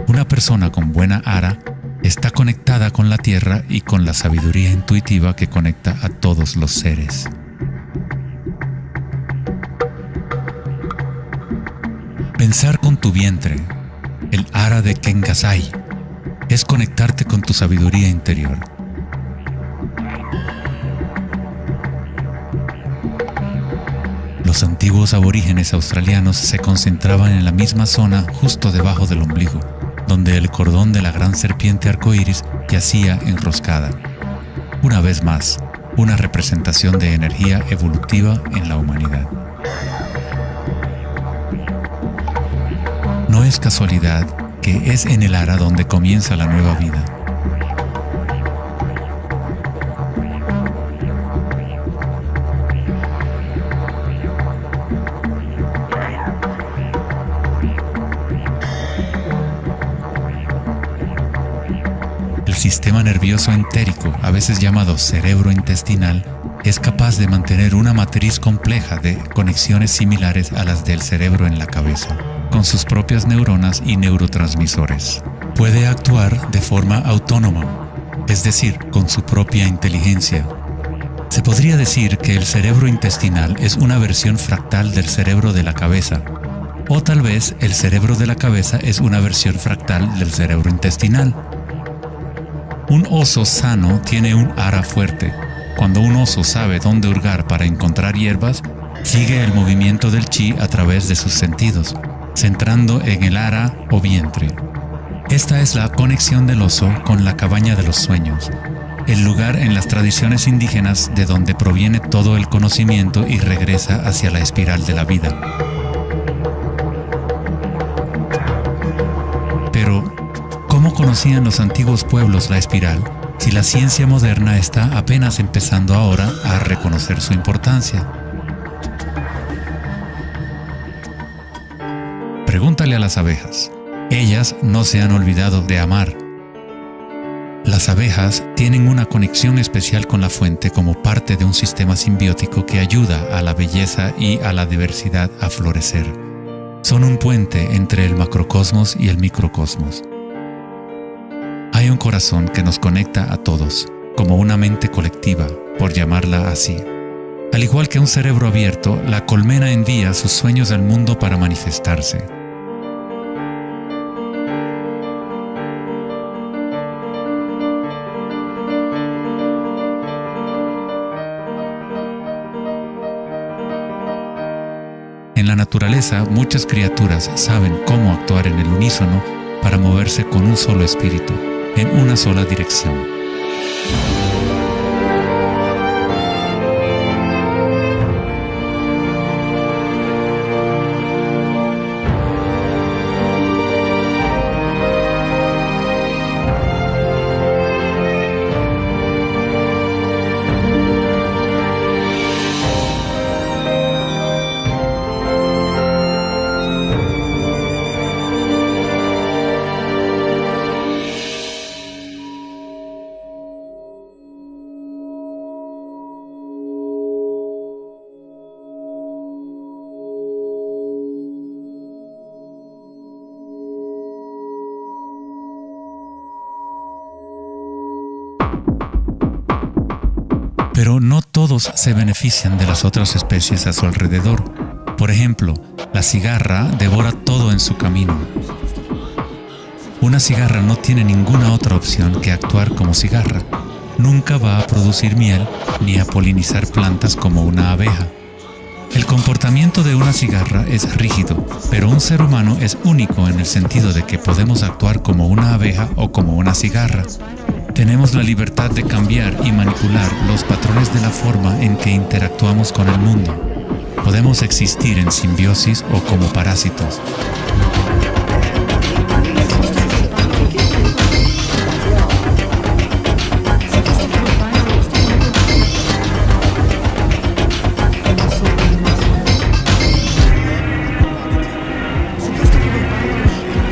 S1: Una persona con buena ara está conectada con la tierra y con la sabiduría intuitiva que conecta a todos los seres. Pensar con tu vientre, el ara de Kengasai, es conectarte con tu sabiduría interior. Los antiguos aborígenes australianos se concentraban en la misma zona justo debajo del ombligo, donde el cordón de la gran serpiente arcoíris yacía enroscada. Una vez más, una representación de energía evolutiva en la humanidad. No es casualidad que es en el ara donde comienza la nueva vida. El sistema nervioso entérico, a veces llamado cerebro intestinal, es capaz de mantener una matriz compleja de conexiones similares a las del cerebro en la cabeza, con sus propias neuronas y neurotransmisores. Puede actuar de forma autónoma, es decir, con su propia inteligencia. Se podría decir que el cerebro intestinal es una versión fractal del cerebro de la cabeza, o tal vez el cerebro de la cabeza es una versión fractal del cerebro intestinal. Un oso sano tiene un ara fuerte. Cuando un oso sabe dónde hurgar para encontrar hierbas, sigue el movimiento del chi a través de sus sentidos, centrando en el ara o vientre. Esta es la conexión del oso con la cabaña de los sueños, el lugar en las tradiciones indígenas de donde proviene todo el conocimiento y regresa hacia la espiral de la vida. Pero, ¿cómo conocían los antiguos pueblos la espiral si la ciencia moderna está apenas empezando ahora a reconocer su importancia? Pregúntale a las abejas. Ellas no se han olvidado de amar. Las abejas tienen una conexión especial con la fuente como parte de un sistema simbiótico que ayuda a la belleza y a la diversidad a florecer. Son un puente entre el macrocosmos y el microcosmos. Hay un corazón que nos conecta a todos, como una mente colectiva, por llamarla así. Al igual que un cerebro abierto, la colmena envía sus sueños al mundo para manifestarse. En la naturaleza, muchas criaturas saben cómo actuar en el unísono para moverse con un solo espíritu, en una sola dirección. Pero no todos se benefician de las otras especies a su alrededor. Por ejemplo, la cigarra devora todo en su camino. Una cigarra no tiene ninguna otra opción que actuar como cigarra. Nunca va a producir miel ni a polinizar plantas como una abeja. El comportamiento de una cigarra es rígido, pero un ser humano es único en el sentido de que podemos actuar como una abeja o como una cigarra. Tenemos la libertad de cambiar y manipular los patrones de la forma en que interactuamos con el mundo. Podemos existir en simbiosis o como parásitos.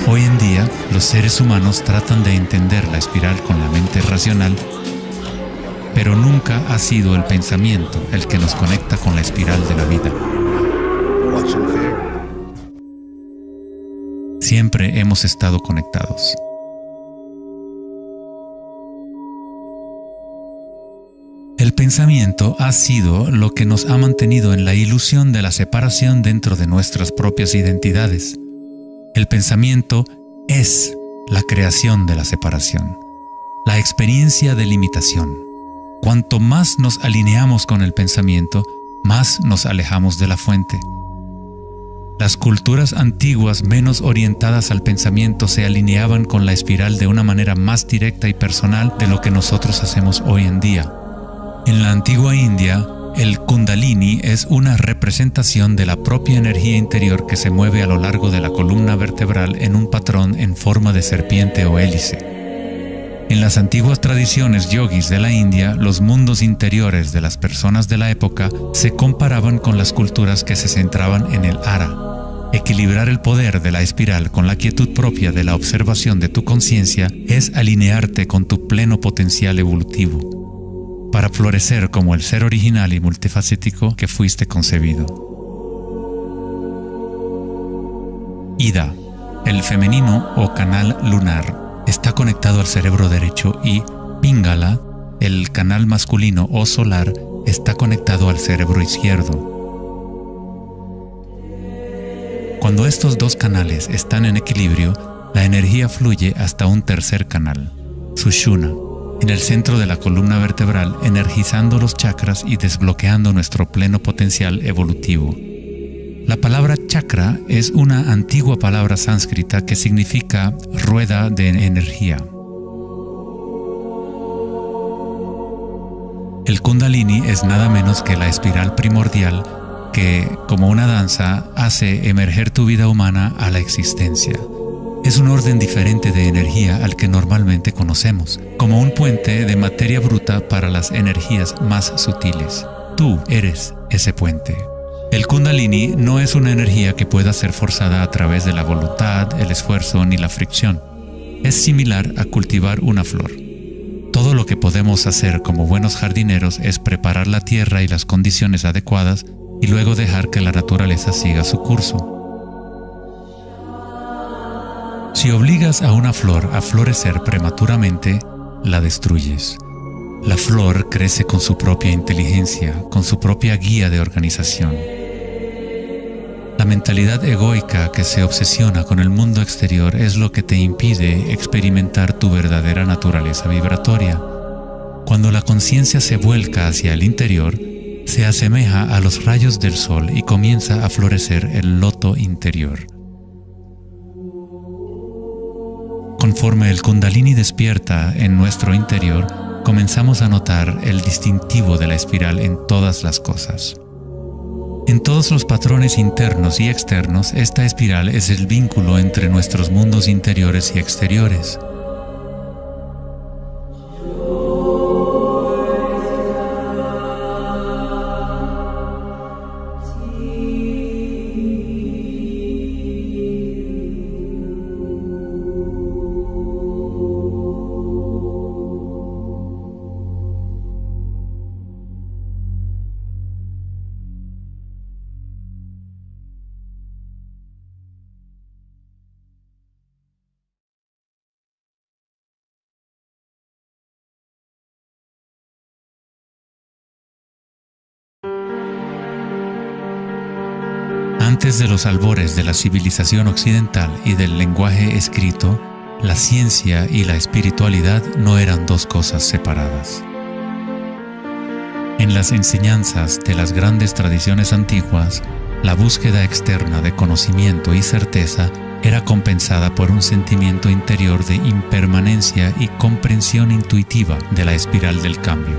S1: Hoy en día, los seres humanos tratan de entender la espiral con la mente racional, pero nunca ha sido el pensamiento el que nos conecta con la espiral de la vida. Siempre hemos estado conectados. El pensamiento ha sido lo que nos ha mantenido en la ilusión de la separación dentro de nuestras propias identidades. El pensamiento es la creación de la separación, la experiencia de limitación. Cuanto más nos alineamos con el pensamiento, más nos alejamos de la fuente. Las culturas antiguas menos orientadas al pensamiento se alineaban con la espiral de una manera más directa y personal de lo que nosotros hacemos hoy en día. En la antigua India, el Kundalini es una representación de la propia energía interior que se mueve a lo largo de la columna vertebral en un patrón en forma de serpiente o hélice. En las antiguas tradiciones yogis de la India, los mundos interiores de las personas de la época se comparaban con las culturas que se centraban en el ara. Equilibrar el poder de la espiral con la quietud propia de la observación de tu conciencia es alinearte con tu pleno potencial evolutivo, para florecer como el ser original y multifacético que fuiste concebido. Ida, el femenino o canal lunar, está conectado al cerebro derecho y Pingala, el canal masculino o solar, está conectado al cerebro izquierdo. Cuando estos dos canales están en equilibrio, la energía fluye hasta un tercer canal, Sushumna, en el centro de la columna vertebral, energizando los chakras y desbloqueando nuestro pleno potencial evolutivo. La palabra chakra es una antigua palabra sánscrita que significa rueda de energía. El Kundalini es nada menos que la espiral primordial que, como una danza, hace emerger tu vida humana a la existencia. Es un orden diferente de energía al que normalmente conocemos, como un puente de materia bruta para las energías más sutiles. Tú eres ese puente. El Kundalini no es una energía que pueda ser forzada a través de la voluntad, el esfuerzo ni la fricción. Es similar a cultivar una flor. Todo lo que podemos hacer como buenos jardineros es preparar la tierra y las condiciones adecuadas y luego dejar que la naturaleza siga su curso. Si obligas a una flor a florecer prematuramente, la destruyes. La flor crece con su propia inteligencia, con su propia guía de organización. La mentalidad egoica que se obsesiona con el mundo exterior es lo que te impide experimentar tu verdadera naturaleza vibratoria. Cuando la conciencia se vuelca hacia el interior, se asemeja a los rayos del sol y comienza a florecer el loto interior. Conforme el Kundalini despierta en nuestro interior, comenzamos a notar el distintivo de la espiral en todas las cosas. En todos los patrones internos y externos, esta espiral es el vínculo entre nuestros mundos interiores y exteriores. Antes de los albores de la civilización occidental y del lenguaje escrito, la ciencia y la espiritualidad no eran dos cosas separadas. En las enseñanzas de las grandes tradiciones antiguas, la búsqueda externa de conocimiento y certeza era compensada por un sentimiento interior de impermanencia y comprensión intuitiva de la espiral del cambio.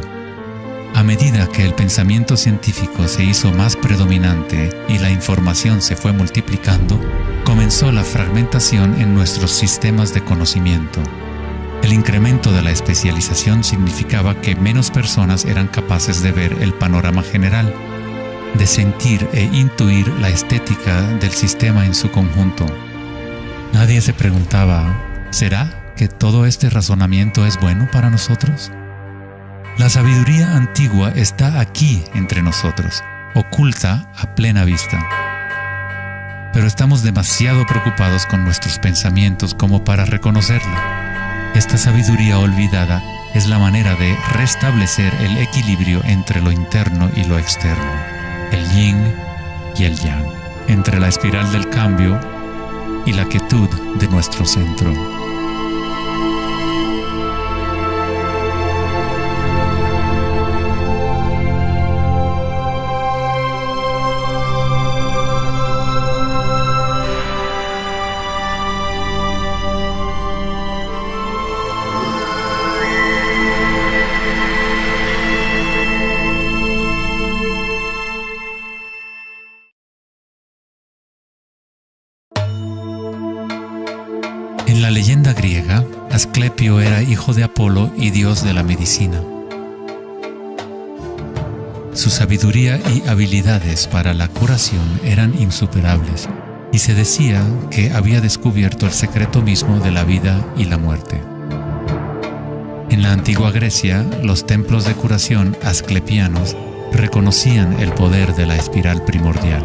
S1: A medida que el pensamiento científico se hizo más predominante y la información se fue multiplicando, comenzó la fragmentación en nuestros sistemas de conocimiento. El incremento de la especialización significaba que menos personas eran capaces de ver el panorama general, de sentir e intuir la estética del sistema en su conjunto. Nadie se preguntaba, ¿será que todo este razonamiento es bueno para nosotros? La sabiduría antigua está aquí entre nosotros, oculta a plena vista. Pero estamos demasiado preocupados con nuestros pensamientos como para reconocerla. Esta sabiduría olvidada es la manera de restablecer el equilibrio entre lo interno y lo externo, el yin y el yang, entre la espiral del cambio y la quietud de nuestro centro. la leyenda griega, Asclepio era hijo de Apolo y dios de la medicina. Su sabiduría y habilidades para la curación eran insuperables, y se decía que había descubierto el secreto mismo de la vida y la muerte. En la antigua Grecia, los templos de curación asclepianos reconocían el poder de la espiral primordial.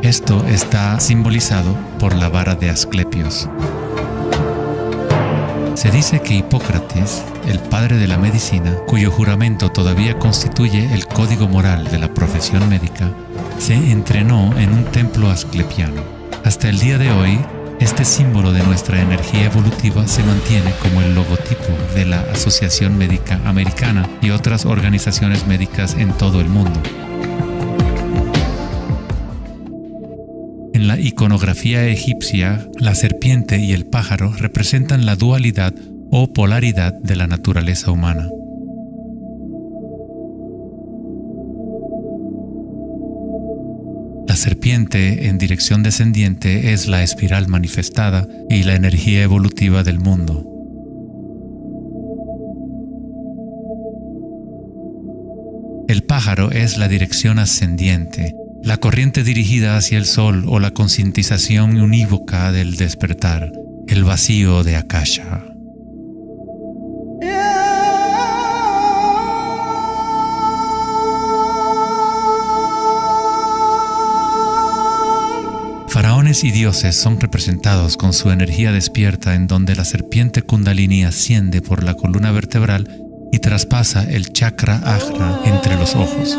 S1: Esto está simbolizado por la vara de Asclepios. Se dice que Hipócrates, el padre de la medicina, cuyo juramento todavía constituye el código moral de la profesión médica, se entrenó en un templo asclepiano. Hasta el día de hoy, este símbolo de nuestra energía evolutiva se mantiene como el logotipo de la Asociación Médica Americana y otras organizaciones médicas en todo el mundo. En la iconografía egipcia, la serpiente y el pájaro representan la dualidad o polaridad de la naturaleza humana. La serpiente en dirección descendiente es la espiral manifestada y la energía evolutiva del mundo. El pájaro es la dirección ascendiente, la corriente dirigida hacia el sol o la concientización unívoca del despertar, el vacío de Akasha. Faraones y dioses son representados con su energía despierta, en donde la serpiente Kundalini asciende por la columna vertebral y traspasa el chakra Ajna entre los ojos.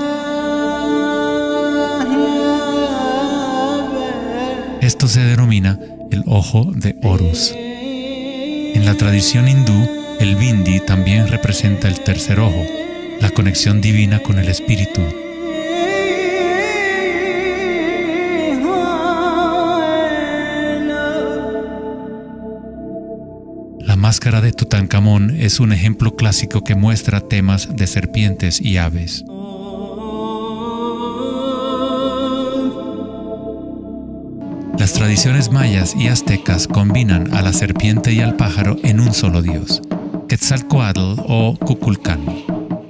S1: Esto se denomina el ojo de Horus. En la tradición hindú, el bindi también representa el tercer ojo, la conexión divina con el espíritu. La máscara de Tutankamón es un ejemplo clásico que muestra temas de serpientes y aves. Las tradiciones mayas y aztecas combinan a la serpiente y al pájaro en un solo dios, Quetzalcóatl o Kukulcán.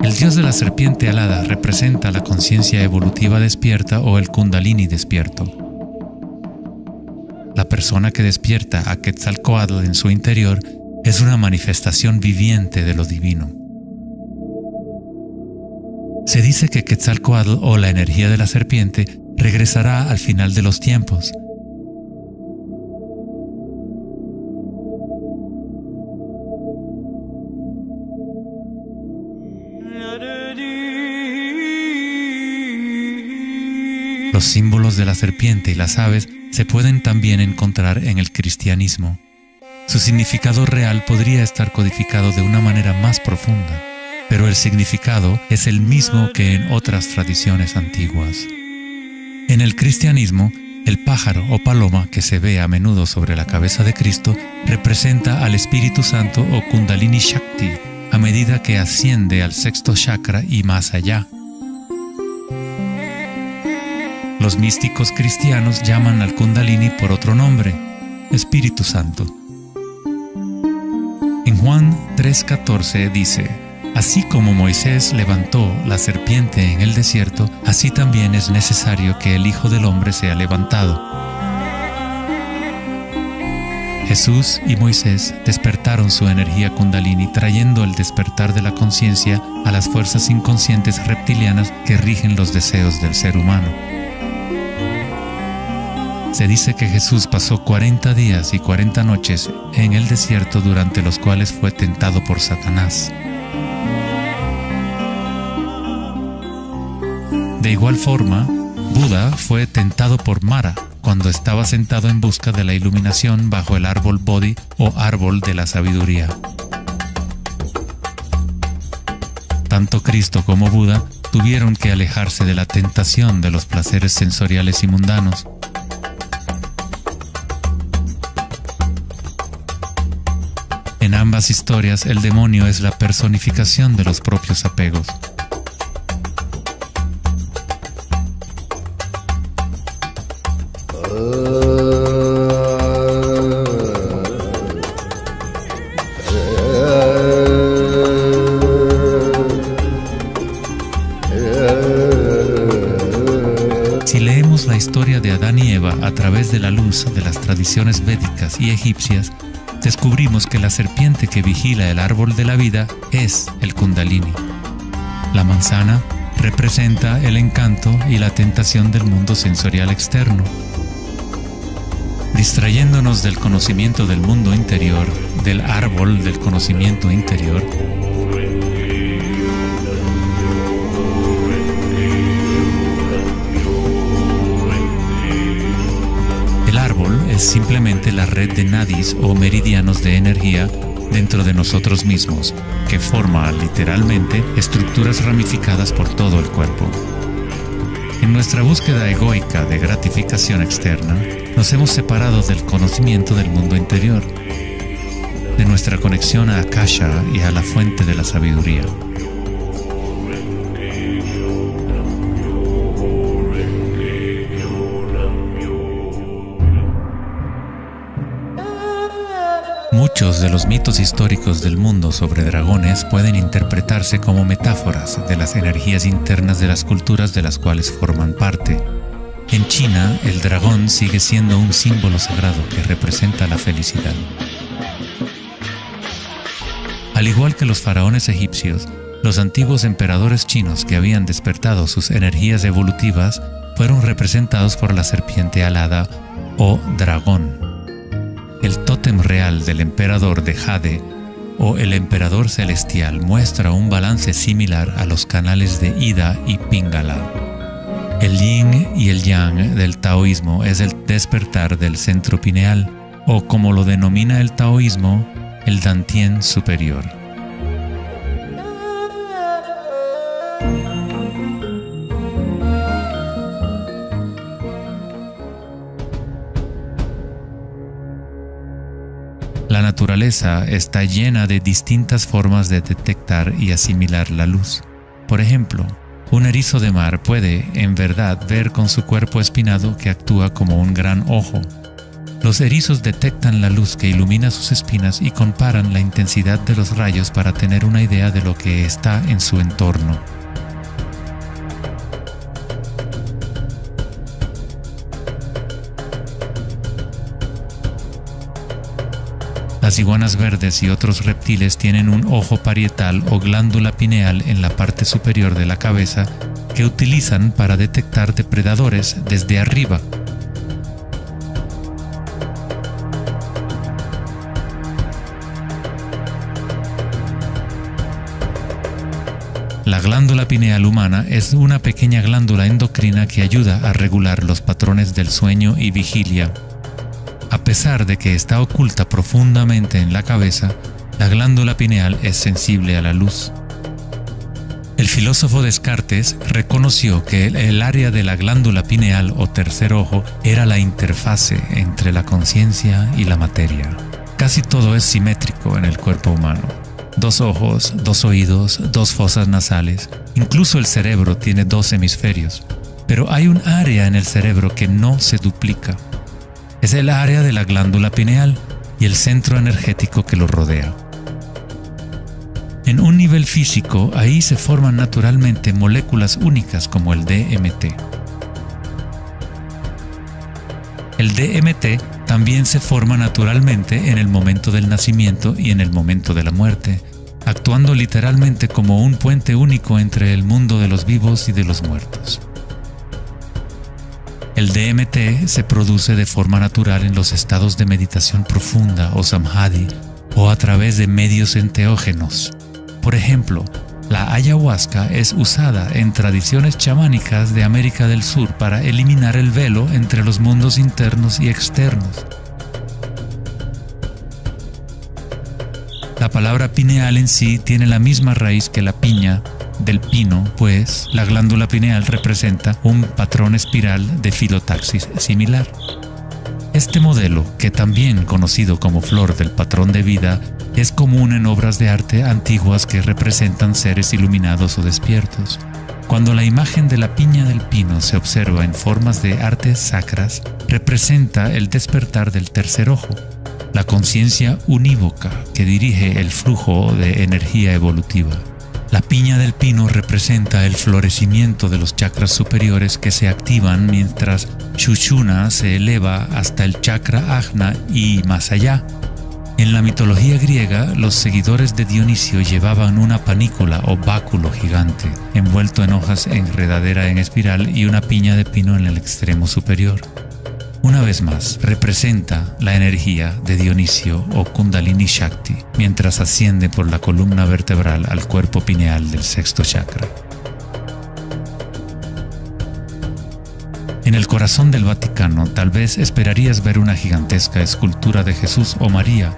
S1: El dios de la serpiente alada representa la conciencia evolutiva despierta o el Kundalini despierto. La persona que despierta a Quetzalcóatl en su interior es una manifestación viviente de lo divino. Se dice que Quetzalcóatl o la energía de la serpiente regresará al final de los tiempos. Los símbolos de la serpiente y las aves se pueden también encontrar en el cristianismo. Su significado real podría estar codificado de una manera más profunda, pero el significado es el mismo que en otras tradiciones antiguas. En el cristianismo, el pájaro o paloma que se ve a menudo sobre la cabeza de Cristo representa al Espíritu Santo o Kundalini Shakti a medida que asciende al sexto chakra y más allá. Los místicos cristianos llaman al Kundalini por otro nombre, Espíritu Santo. En Juan 3:14 dice: así como Moisés levantó la serpiente en el desierto, así también es necesario que el Hijo del Hombre sea levantado. Jesús y Moisés despertaron su energía Kundalini, trayendo el despertar de la conciencia a las fuerzas inconscientes reptilianas que rigen los deseos del ser humano. Se dice que Jesús pasó 40 días y 40 noches en el desierto, durante los cuales fue tentado por Satanás. De igual forma, Buda fue tentado por Mara cuando estaba sentado en busca de la iluminación bajo el árbol Bodhi o árbol de la sabiduría. Tanto Cristo como Buda tuvieron que alejarse de la tentación de los placeres sensoriales y mundanos. En ambas historias, el demonio es la personificación de los propios apegos. historia de Adán y Eva a través de la luz de las tradiciones védicas y egipcias, descubrimos que la serpiente que vigila el árbol de la vida es el Kundalini. La manzana representa el encanto y la tentación del mundo sensorial externo. Distrayéndonos del conocimiento del mundo interior, del árbol del conocimiento interior, el árbol es simplemente la red de nadis o meridianos de energía dentro de nosotros mismos, que forma literalmente estructuras ramificadas por todo el cuerpo. En nuestra búsqueda egoica de gratificación externa, nos hemos separado del conocimiento del mundo interior, de nuestra conexión a Akasha y a la fuente de la sabiduría. Muchos de los mitos históricos del mundo sobre dragones pueden interpretarse como metáforas de las energías internas de las culturas de las cuales forman parte. En China, el dragón sigue siendo un símbolo sagrado que representa la felicidad. Al igual que los faraones egipcios, los antiguos emperadores chinos que habían despertado sus energías evolutivas fueron representados por la serpiente alada o dragón. El tótem real del emperador de Jade o el emperador celestial muestra un balance similar a los canales de Ida y Pingala. El yin y el yang del taoísmo es el despertar del centro pineal, o como lo denomina el taoísmo, el Dantien superior. La naturaleza está llena de distintas formas de detectar y asimilar la luz. Por ejemplo, un erizo de mar puede, en verdad, ver con su cuerpo espinado que actúa como un gran ojo. Los erizos detectan la luz que ilumina sus espinas y comparan la intensidad de los rayos para tener una idea de lo que está en su entorno. Las iguanas verdes y otros reptiles tienen un ojo parietal o glándula pineal en la parte superior de la cabeza que utilizan para detectar depredadores desde arriba. La glándula pineal humana es una pequeña glándula endocrina que ayuda a regular los patrones del sueño y vigilia. A pesar de que está oculta profundamente en la cabeza, la glándula pineal es sensible a la luz. El filósofo Descartes reconoció que el área de la glándula pineal o tercer ojo era la interfase entre la conciencia y la materia. Casi todo es simétrico en el cuerpo humano. 2 ojos, 2 oídos, 2 fosas nasales, incluso el cerebro tiene 2 hemisferios. Pero hay un área en el cerebro que no se duplica. Es el área de la glándula pineal y el centro energético que lo rodea. En un nivel físico, ahí se forman naturalmente moléculas únicas como el DMT. El DMT también se forma naturalmente en el momento del nacimiento y en el momento de la muerte, actuando literalmente como un puente único entre el mundo de los vivos y de los muertos. El DMT se produce de forma natural en los estados de meditación profunda o samadhi o a través de medios enteógenos. Por ejemplo, la ayahuasca es usada en tradiciones chamánicas de América del Sur para eliminar el velo entre los mundos internos y externos. La palabra pineal en sí tiene la misma raíz que la piña del pino, pues la glándula pineal representa un patrón espiral de filotaxis similar. Este modelo, que también conocido como flor del patrón de vida, es común en obras de arte antiguas que representan seres iluminados o despiertos. Cuando la imagen de la piña del pino se observa en formas de artes sacras, representa el despertar del tercer ojo, la conciencia unívoca que dirige el flujo de energía evolutiva. La piña del pino representa el florecimiento de los chakras superiores que se activan mientras Sushumna se eleva hasta el chakra Ajna y más allá. En la mitología griega, los seguidores de Dionisio llevaban una panícula o báculo gigante, envuelto en hojas enredadera en espiral y una piña de pino en el extremo superior. Una vez más, representa la energía de Dionisio o Kundalini Shakti, mientras asciende por la columna vertebral al cuerpo pineal del sexto chakra. En el corazón del Vaticano, tal vez esperarías ver una gigantesca escultura de Jesús o María,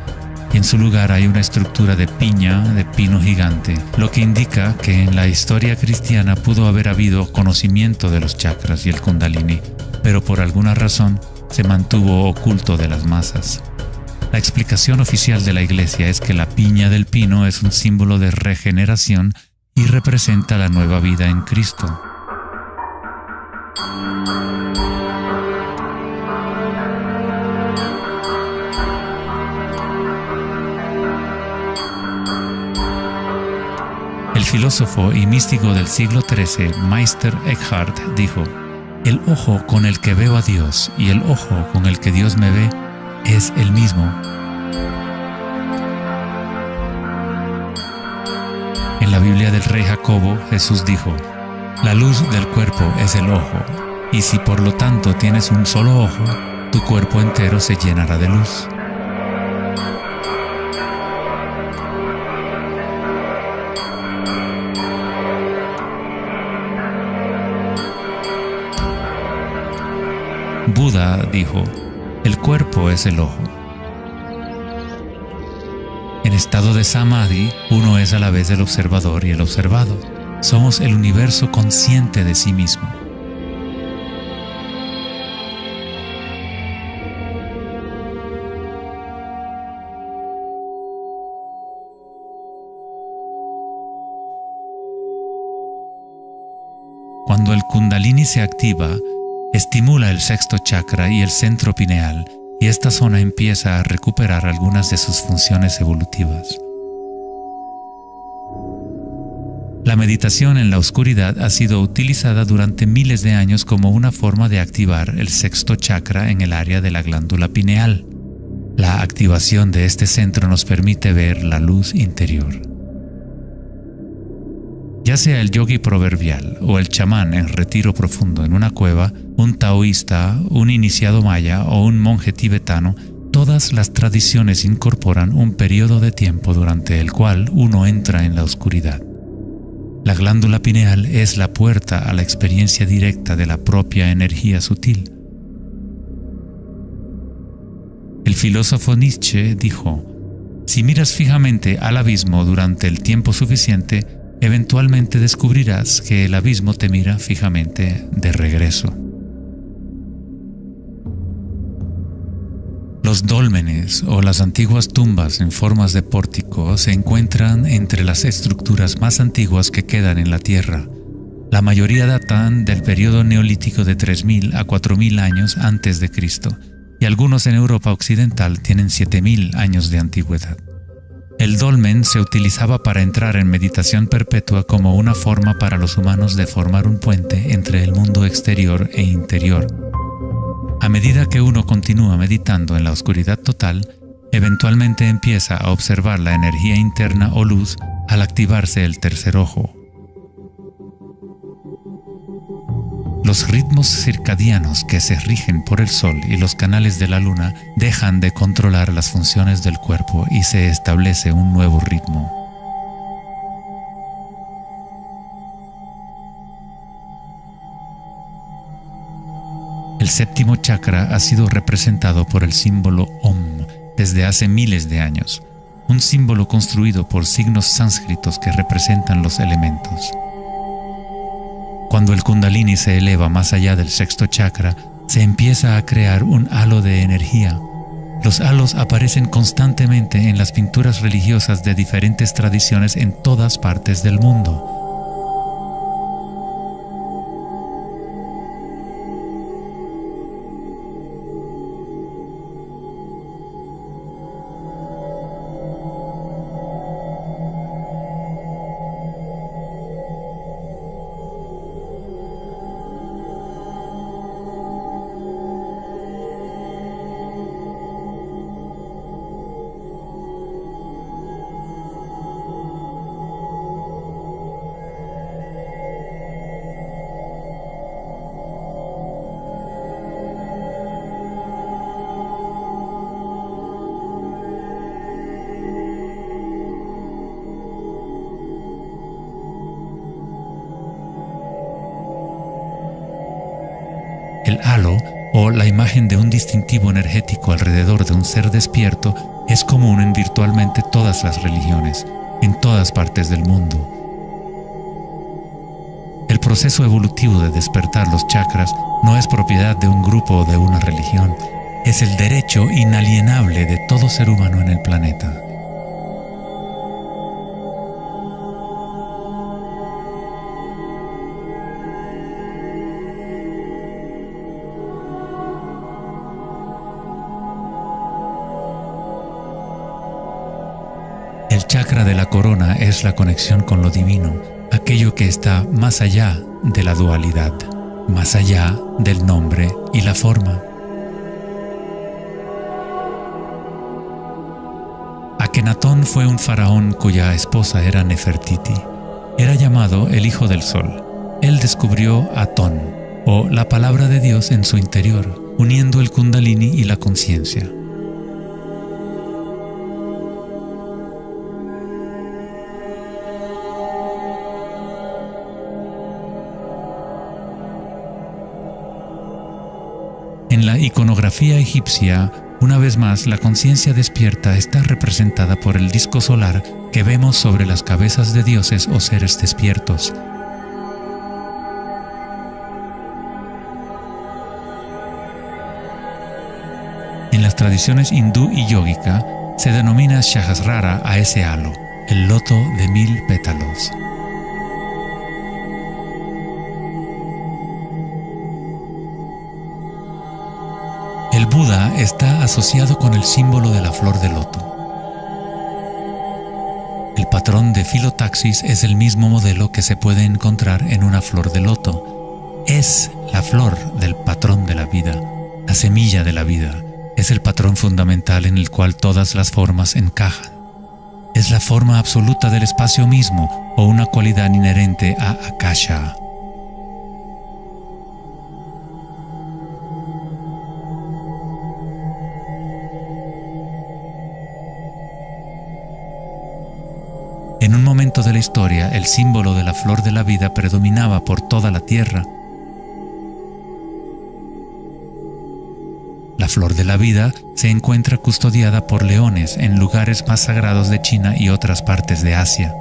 S1: y en su lugar hay una estructura de piña de pino gigante, lo que indica que en la historia cristiana pudo haber habido conocimiento de los chakras y el Kundalini, pero por alguna razón se mantuvo oculto de las masas. La explicación oficial de la Iglesia es que la piña del pino es un símbolo de regeneración y representa la nueva vida en Cristo. El filósofo y místico del siglo XIII, Meister Eckhart, dijo: "El ojo con el que veo a Dios y el ojo con el que Dios me ve es el mismo". En la Biblia del rey Jacobo, Jesús dijo: "La luz del cuerpo es el ojo, y si por lo tanto tienes un solo ojo, tu cuerpo entero se llenará de luz". Buda dijo: "El cuerpo es el ojo". En estado de Samadhi, uno es a la vez el observador y el observado. Somos el universo consciente de sí mismo. Cuando el Kundalini se activa, estimula el sexto chakra y el centro pineal, y esta zona empieza a recuperar algunas de sus funciones evolutivas. La meditación en la oscuridad ha sido utilizada durante miles de años como una forma de activar el sexto chakra en el área de la glándula pineal. La activación de este centro nos permite ver la luz interior. Ya sea el yogi proverbial o el chamán en retiro profundo en una cueva, un taoísta, un iniciado maya o un monje tibetano, todas las tradiciones incorporan un periodo de tiempo durante el cual uno entra en la oscuridad. La glándula pineal es la puerta a la experiencia directa de la propia energía sutil. El filósofo Nietzsche dijo: "Si miras fijamente al abismo durante el tiempo suficiente, eventualmente descubrirás que el abismo te mira fijamente de regreso". Los dólmenes o las antiguas tumbas en formas de pórtico se encuentran entre las estructuras más antiguas que quedan en la Tierra. La mayoría datan del periodo neolítico de 3000 a 4000 años antes de Cristo, y algunos en Europa occidental tienen 7000 años de antigüedad. El dolmen se utilizaba para entrar en meditación perpetua como una forma para los humanos de formar un puente entre el mundo exterior e interior. A medida que uno continúa meditando en la oscuridad total, eventualmente empieza a observar la energía interna o luz al activarse el tercer ojo. Los ritmos circadianos que se rigen por el sol y los canales de la luna dejan de controlar las funciones del cuerpo y se establece un nuevo ritmo. El séptimo chakra ha sido representado por el símbolo Om desde hace miles de años, un símbolo construido por signos sánscritos que representan los elementos. Cuando el Kundalini se eleva más allá del sexto chakra, se empieza a crear un halo de energía. Los halos aparecen constantemente en las pinturas religiosas de diferentes tradiciones en todas partes del mundo. El halo, o la imagen de un distintivo energético alrededor de un ser despierto, es común en virtualmente todas las religiones, en todas partes del mundo. El proceso evolutivo de despertar los chakras no es propiedad de un grupo o de una religión, es el derecho inalienable de todo ser humano en el planeta. El chakra de la corona es la conexión con lo divino, aquello que está más allá de la dualidad, más allá del nombre y la forma. Akenatón fue un faraón cuya esposa era Nefertiti. Era llamado el Hijo del Sol. Él descubrió Atón, o la palabra de Dios en su interior, uniendo el Kundalini y la conciencia. En la iconografía egipcia, una vez más, la conciencia despierta está representada por el disco solar que vemos sobre las cabezas de dioses o seres despiertos. En las tradiciones hindú y yógica, se denomina Sahasrara a ese halo, el loto de 1000 pétalos. El Buda está asociado con el símbolo de la flor de loto. El patrón de filotaxis es el mismo modelo que se puede encontrar en una flor de loto. Es la flor del patrón de la vida, la semilla de la vida. Es el patrón fundamental en el cual todas las formas encajan. Es la forma absoluta del espacio mismo o una cualidad inherente a Akasha. En un momento de la historia, el símbolo de la flor de la vida predominaba por toda la tierra. La flor de la vida se encuentra custodiada por leones en lugares más sagrados de China y otras partes de Asia.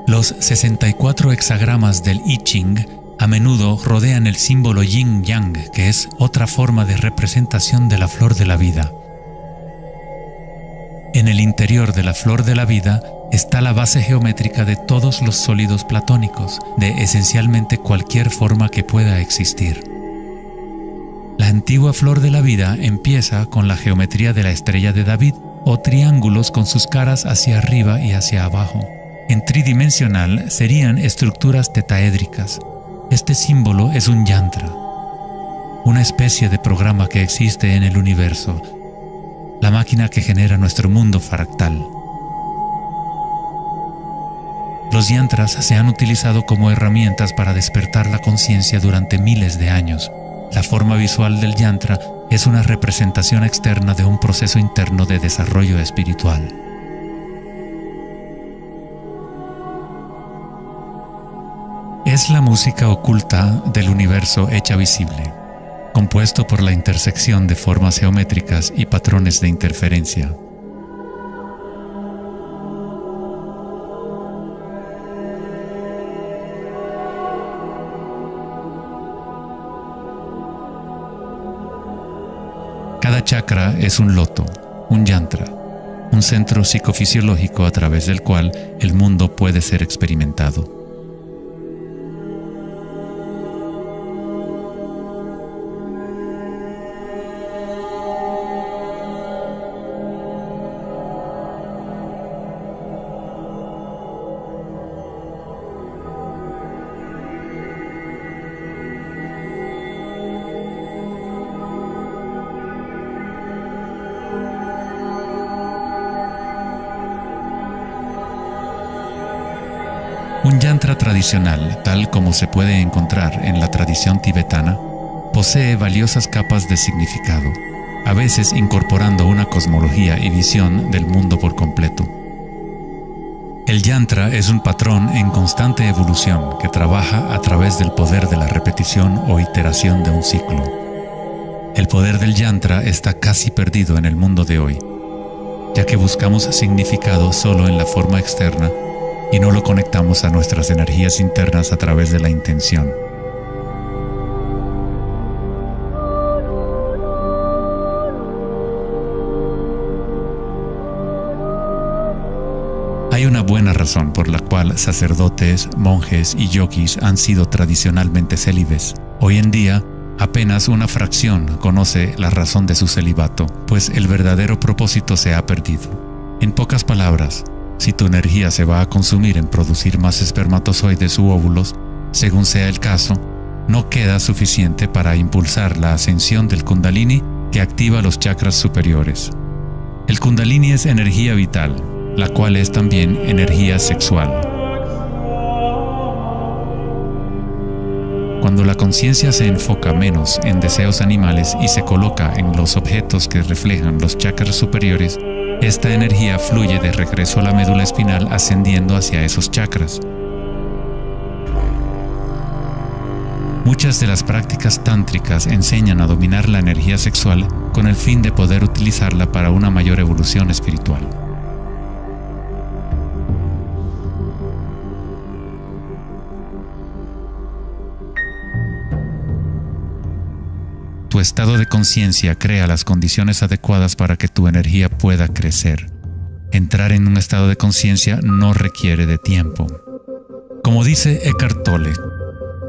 S1: Los 64 hexagramas del I Ching a menudo rodean el símbolo yin-yang, que es otra forma de representación de la flor de la vida. En el interior de la flor de la vida está la base geométrica de todos los sólidos platónicos, de esencialmente cualquier forma que pueda existir. La antigua flor de la vida empieza con la geometría de la estrella de David, o triángulos con sus caras hacia arriba y hacia abajo. En tridimensional serían estructuras tetaédricas. Este símbolo es un yantra, una especie de programa que existe en el universo, la máquina que genera nuestro mundo fractal. Los yantras se han utilizado como herramientas para despertar la conciencia durante miles de años. La forma visual del yantra es una representación externa de un proceso interno de desarrollo espiritual. Es la música oculta del universo hecha visible, compuesto por la intersección de formas geométricas y patrones de interferencia. Cada chakra es un loto, un yantra, un centro psicofisiológico a través del cual el mundo puede ser experimentado. Un yantra tradicional, tal como se puede encontrar en la tradición tibetana, posee valiosas capas de significado, a veces incorporando una cosmología y visión del mundo por completo. El yantra es un patrón en constante evolución que trabaja a través del poder de la repetición o iteración de un ciclo. El poder del yantra está casi perdido en el mundo de hoy, ya que buscamos significado solo en la forma externa y no lo conectamos a nuestras energías internas a través de la intención. Hay una buena razón por la cual sacerdotes, monjes y yogis han sido tradicionalmente célibes. Hoy en día, apenas una fracción conoce la razón de su celibato, pues el verdadero propósito se ha perdido. En pocas palabras, si tu energía se va a consumir en producir más espermatozoides u óvulos, según sea el caso, no queda suficiente para impulsar la ascensión del Kundalini que activa los chakras superiores. El Kundalini es energía vital, la cual es también energía sexual. Cuando la conciencia se enfoca menos en deseos animales y se coloca en los objetos que reflejan los chakras superiores, esta energía fluye de regreso a la médula espinal ascendiendo hacia esos chakras. Muchas de las prácticas tántricas enseñan a dominar la energía sexual con el fin de poder utilizarla para una mayor evolución espiritual. Tu estado de conciencia crea las condiciones adecuadas para que tu energía pueda crecer. Entrar en un estado de conciencia no requiere de tiempo. Como dice Eckhart Tolle,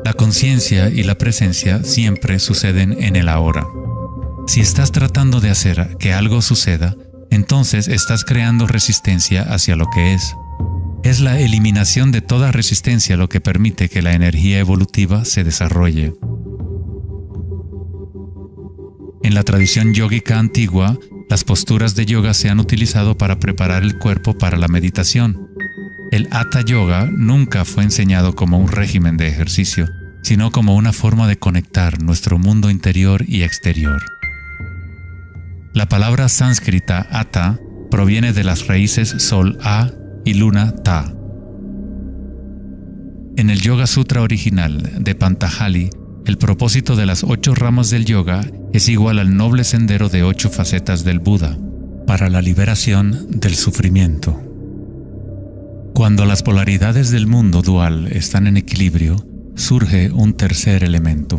S1: la conciencia y la presencia siempre suceden en el ahora. Si estás tratando de hacer que algo suceda, entonces estás creando resistencia hacia lo que es. Es la eliminación de toda resistencia lo que permite que la energía evolutiva se desarrolle. En la tradición yógica antigua, las posturas de yoga se han utilizado para preparar el cuerpo para la meditación. El Hatha Yoga nunca fue enseñado como un régimen de ejercicio, sino como una forma de conectar nuestro mundo interior y exterior. La palabra sánscrita Hatha proviene de las raíces Sol A y Luna Ta. En el Yoga Sutra original de Patanjali, el propósito de las 8 ramas del yoga es igual al noble sendero de 8 facetas del Buda, para la liberación del sufrimiento. Cuando las polaridades del mundo dual están en equilibrio, surge un tercer elemento.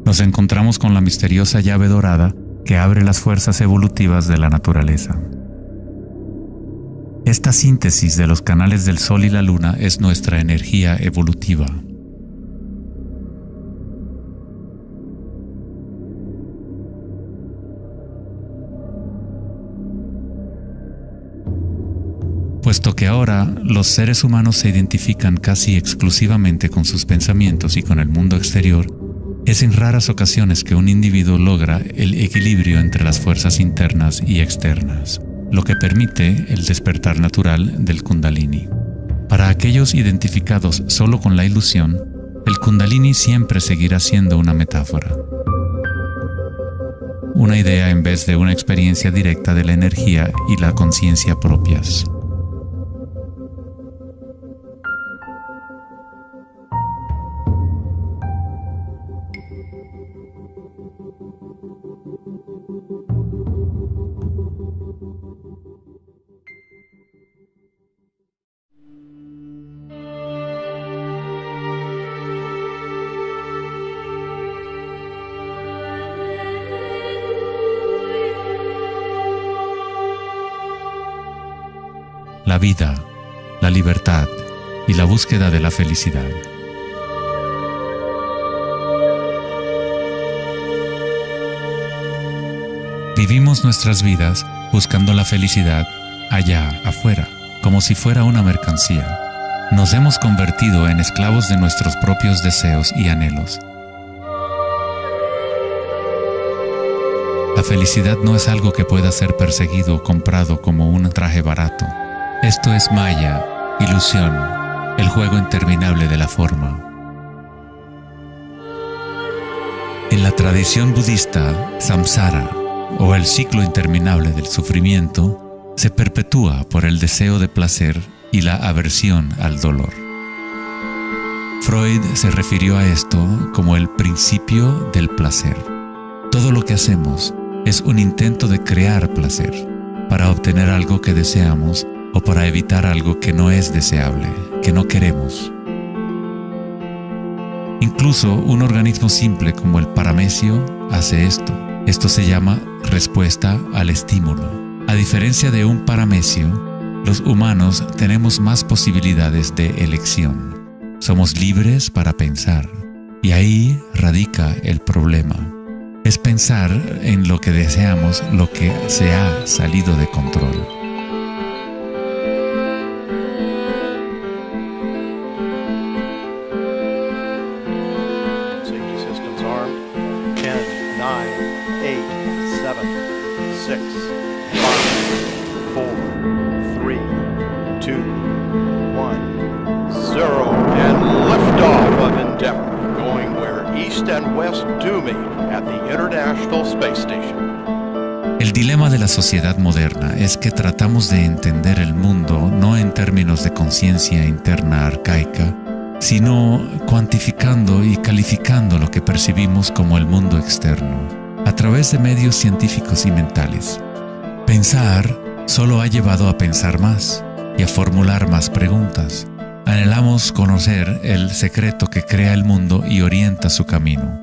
S1: Nos encontramos con la misteriosa llave dorada que abre las fuerzas evolutivas de la naturaleza. Esta síntesis de los canales del Sol y la Luna es nuestra energía evolutiva. Puesto que ahora los seres humanos se identifican casi exclusivamente con sus pensamientos y con el mundo exterior, es en raras ocasiones que un individuo logra el equilibrio entre las fuerzas internas y externas, lo que permite el despertar natural del Kundalini. Para aquellos identificados solo con la ilusión, el Kundalini siempre seguirá siendo una metáfora. Una idea en vez de una experiencia directa de la energía y la conciencia propias. La vida, la libertad y la búsqueda de la felicidad. Vivimos nuestras vidas buscando la felicidad allá afuera, como si fuera una mercancía. Nos hemos convertido en esclavos de nuestros propios deseos y anhelos. La felicidad no es algo que pueda ser perseguido o comprado como un traje barato. Esto es maya, ilusión, el juego interminable de la forma. En la tradición budista, samsara, o el ciclo interminable del sufrimiento, se perpetúa por el deseo de placer y la aversión al dolor. Freud se refirió a esto como el principio del placer. Todo lo que hacemos es un intento de crear placer para obtener algo que deseamos o para evitar algo que no es deseable, que no queremos. Incluso un organismo simple como el paramecio hace esto. Esto se llama respuesta al estímulo. A diferencia de un paramecio, los humanos tenemos más posibilidades de elección. Somos libres para pensar, y ahí radica el problema. Es pensar en lo que deseamos, lo que se ha salido de control.
S2: Safety systems armed. 10, 9, 8, 7, 6, 5, 4, 3, 2, 1, 0, and liftoff of Endeavour, going where East and West do meet at the International Space Station.
S1: El dilema de la sociedad moderna es que tratamos de entender el mundo no en términos de conciencia interna arcaica, sino cuantificando y calificando lo que percibimos como el mundo externo, a través de medios científicos y mentales. Pensar solo ha llevado a pensar más y a formular más preguntas. Anhelamos conocer el secreto que crea el mundo y orienta su camino,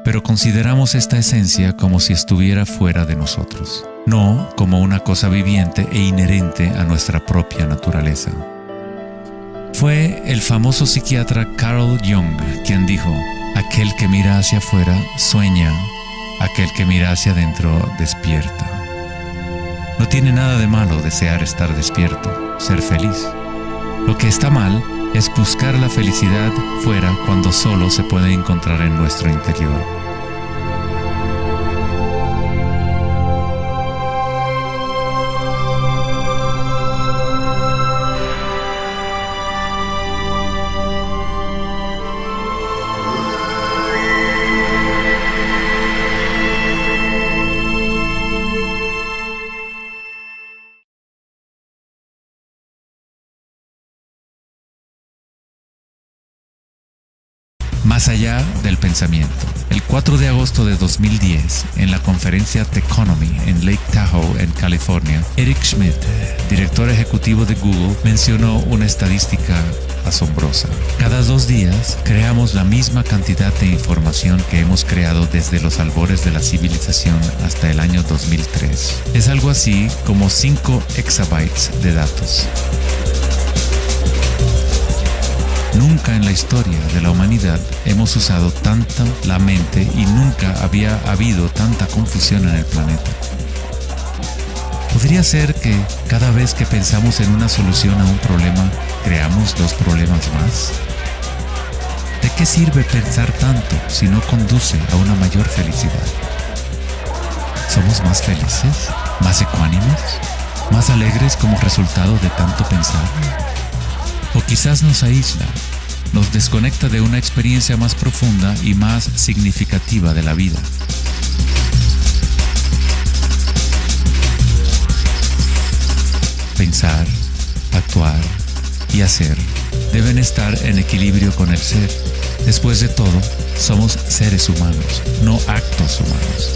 S1: pero consideramos esta esencia como si estuviera fuera de nosotros, no como una cosa viviente e inherente a nuestra propia naturaleza. Fue el famoso psiquiatra Carl Jung quien dijo: aquel que mira hacia afuera sueña, aquel que mira hacia adentro despierta. No tiene nada de malo desear estar despierto, ser feliz. Lo que está mal es buscar la felicidad fuera cuando solo se puede encontrar en nuestro interior. Más allá del pensamiento. El 4 de agosto de 2010, en la conferencia Techonomy en Lake Tahoe, en California, Eric Schmidt, director ejecutivo de Google, mencionó una estadística asombrosa. Cada 2 días creamos la misma cantidad de información que hemos creado desde los albores de la civilización hasta el año 2003. Es algo así como 5 exabytes de datos. Nunca en la historia de la humanidad hemos usado tanto la mente y nunca había habido tanta confusión en el planeta. ¿Podría ser que cada vez que pensamos en una solución a un problema, creamos 2 problemas más? ¿De qué sirve pensar tanto si no conduce a una mayor felicidad? ¿Somos más felices? ¿Más ecuánimes? ¿Más alegres como resultado de tanto pensar? O quizás nos aísla, nos desconecta de una experiencia más profunda y más significativa de la vida. Pensar, actuar y hacer deben estar en equilibrio con el ser. Después de todo, somos seres humanos, no actos humanos.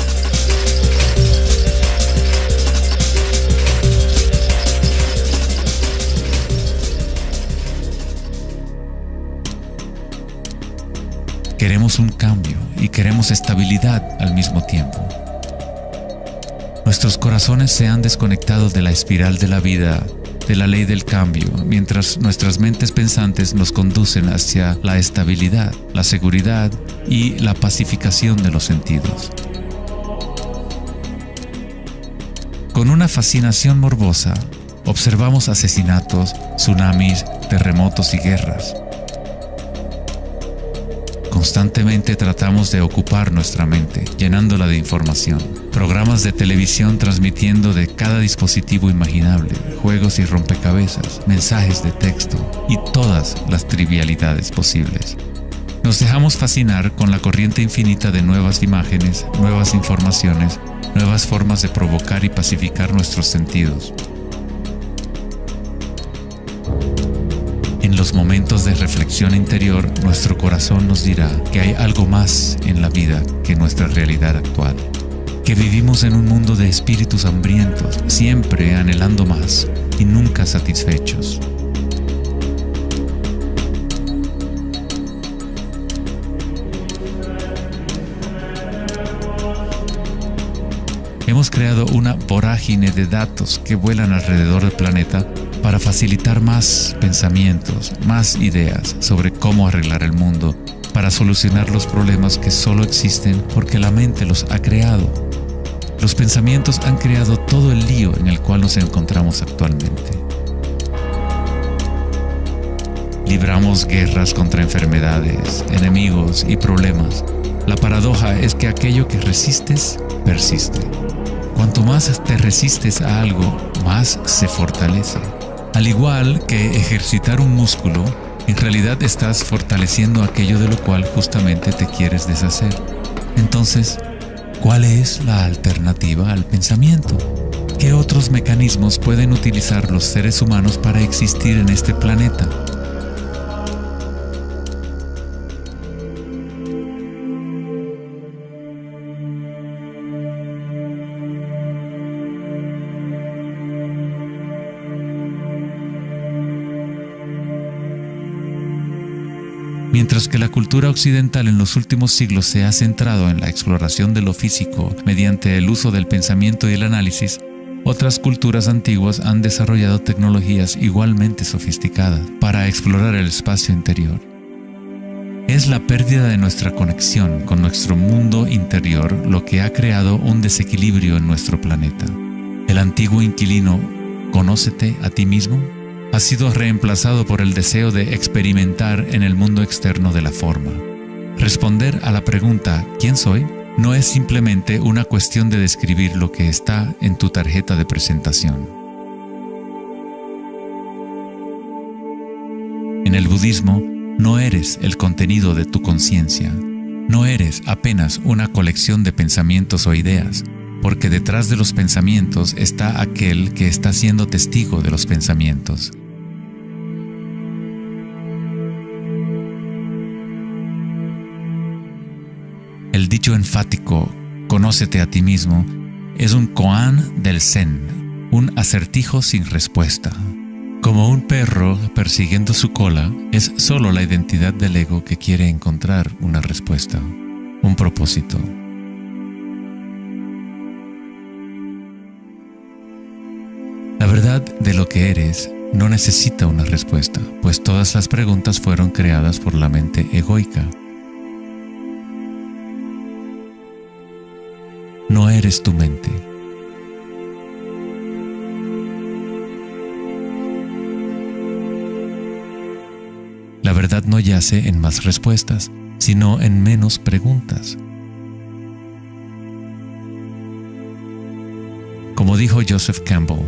S1: Queremos un cambio y queremos estabilidad al mismo tiempo. Nuestros corazones se han desconectado de la espiral de la vida, de la ley del cambio, mientras nuestras mentes pensantes nos conducen hacia la estabilidad, la seguridad y la pacificación de los sentidos. Con una fascinación morbosa, observamos asesinatos, tsunamis, terremotos y guerras. Constantemente tratamos de ocupar nuestra mente, llenándola de información. Programas de televisión transmitiendo de cada dispositivo imaginable, juegos y rompecabezas, mensajes de texto y todas las trivialidades posibles. Nos dejamos fascinar con la corriente infinita de nuevas imágenes, nuevas informaciones, nuevas formas de provocar y pacificar nuestros sentidos. los momentos de reflexión interior, nuestro corazón nos dirá que hay algo más en la vida que nuestra realidad actual, que vivimos en un mundo de espíritus hambrientos, siempre anhelando más y nunca satisfechos. Hemos creado una vorágine de datos que vuelan alrededor del planeta para facilitar más pensamientos, más ideas sobre cómo arreglar el mundo, para solucionar los problemas que solo existen porque la mente los ha creado. Los pensamientos han creado todo el lío en el cual nos encontramos actualmente. Libramos guerras contra enfermedades, enemigos y problemas. La paradoja es que aquello que resistes, persiste. Cuanto más te resistes a algo, más se fortalece. Al igual que ejercitar un músculo, en realidad estás fortaleciendo aquello de lo cual justamente te quieres deshacer. Entonces, ¿cuál es la alternativa al pensamiento? ¿Qué otros mecanismos pueden utilizar los seres humanos para existir en este planeta? Mientras que la cultura occidental en los últimos siglos se ha centrado en la exploración de lo físico mediante el uso del pensamiento y el análisis, otras culturas antiguas han desarrollado tecnologías igualmente sofisticadas para explorar el espacio interior. Es la pérdida de nuestra conexión con nuestro mundo interior lo que ha creado un desequilibrio en nuestro planeta. El antiguo inquilino, «Conócete a ti mismo», ha sido reemplazado por el deseo de experimentar en el mundo externo de la forma. Responder a la pregunta ¿quién soy? No es simplemente una cuestión de describir lo que está en tu tarjeta de presentación. En el budismo, no eres el contenido de tu conciencia. No eres apenas una colección de pensamientos o ideas, porque detrás de los pensamientos está aquel que está siendo testigo de los pensamientos. El dicho enfático, «Conócete a ti mismo», es un koan del Zen, un acertijo sin respuesta. Como un perro persiguiendo su cola, es solo la identidad del ego que quiere encontrar una respuesta, un propósito. La verdad de lo que eres no necesita una respuesta, pues todas las preguntas fueron creadas por la mente egoica. No eres tu mente. La verdad no yace en más respuestas, sino en menos preguntas. Como dijo Joseph Campbell,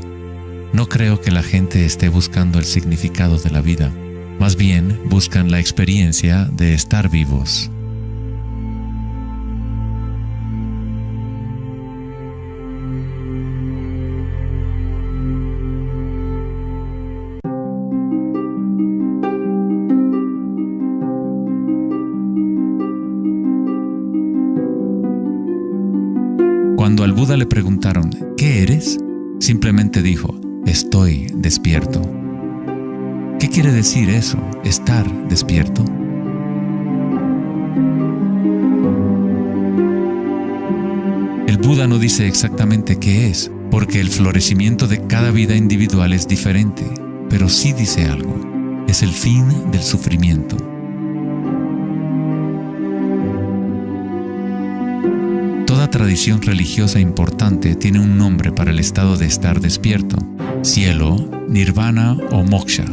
S1: no creo que la gente esté buscando el significado de la vida, más bien buscan la experiencia de estar vivos. Cuando al Buda le preguntaron, ¿qué eres?, simplemente dijo, estoy despierto. ¿Qué quiere decir eso, estar despierto? El Buda no dice exactamente qué es, porque el florecimiento de cada vida individual es diferente, pero sí dice algo, es el fin del sufrimiento. Toda tradición religiosa importante tiene un nombre para el estado de estar despierto: cielo, nirvana o moksha.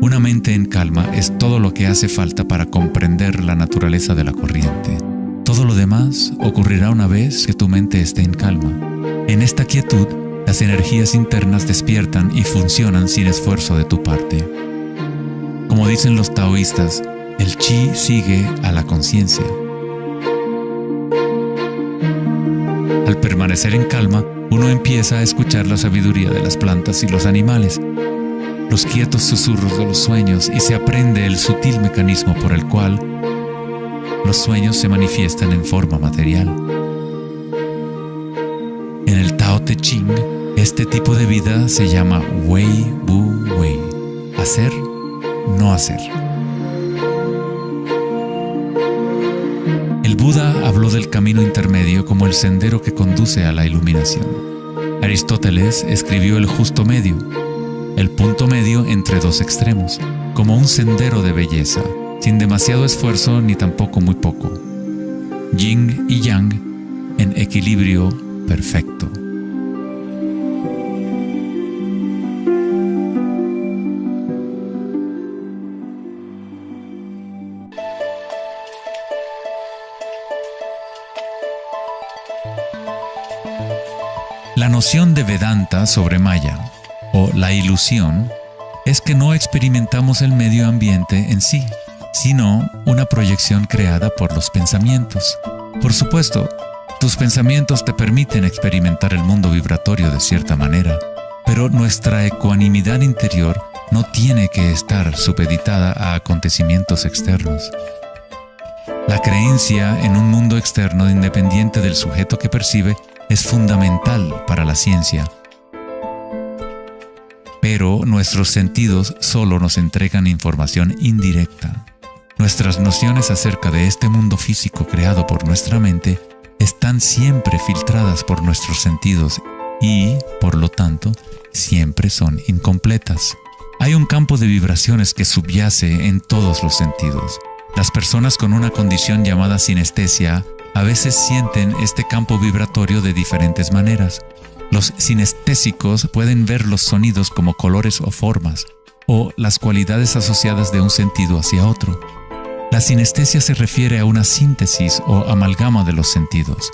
S1: Una mente en calma es todo lo que hace falta para comprender la naturaleza de la corriente. Todo lo demás ocurrirá una vez que tu mente esté en calma. En esta quietud, las energías internas despiertan y funcionan sin esfuerzo de tu parte. Como dicen los taoístas, el chi sigue a la conciencia. Al permanecer en calma, uno empieza a escuchar la sabiduría de las plantas y los animales, los quietos susurros de los sueños y se aprende el sutil mecanismo por el cual los sueños se manifiestan en forma material. En el Tao Te Ching, este tipo de vida se llama Wei Wu Wei, hacer, no hacer. El Buda habló del camino intermedio como el sendero que conduce a la iluminación. Aristóteles escribió el justo medio, el punto medio entre dos extremos, como un sendero de belleza, sin demasiado esfuerzo ni tampoco muy poco. Yin y Yang en equilibrio perfecto. La noción de Vedanta sobre Maya, o la ilusión, es que no experimentamos el medio ambiente en sí, sino una proyección creada por los pensamientos. Por supuesto, tus pensamientos te permiten experimentar el mundo vibratorio de cierta manera, pero nuestra ecuanimidad interior no tiene que estar supeditada a acontecimientos externos. La creencia en un mundo externo independiente del sujeto que percibe es fundamental para la ciencia. Pero nuestros sentidos solo nos entregan información indirecta. Nuestras nociones acerca de este mundo físico creado por nuestra mente están siempre filtradas por nuestros sentidos y, por lo tanto, siempre son incompletas. Hay un campo de vibraciones que subyace en todos los sentidos. Las personas con una condición llamada sinestesia a veces sienten este campo vibratorio de diferentes maneras. Los sinestésicos pueden ver los sonidos como colores o formas, o las cualidades asociadas de un sentido hacia otro. La sinestesia se refiere a una síntesis o amalgama de los sentidos.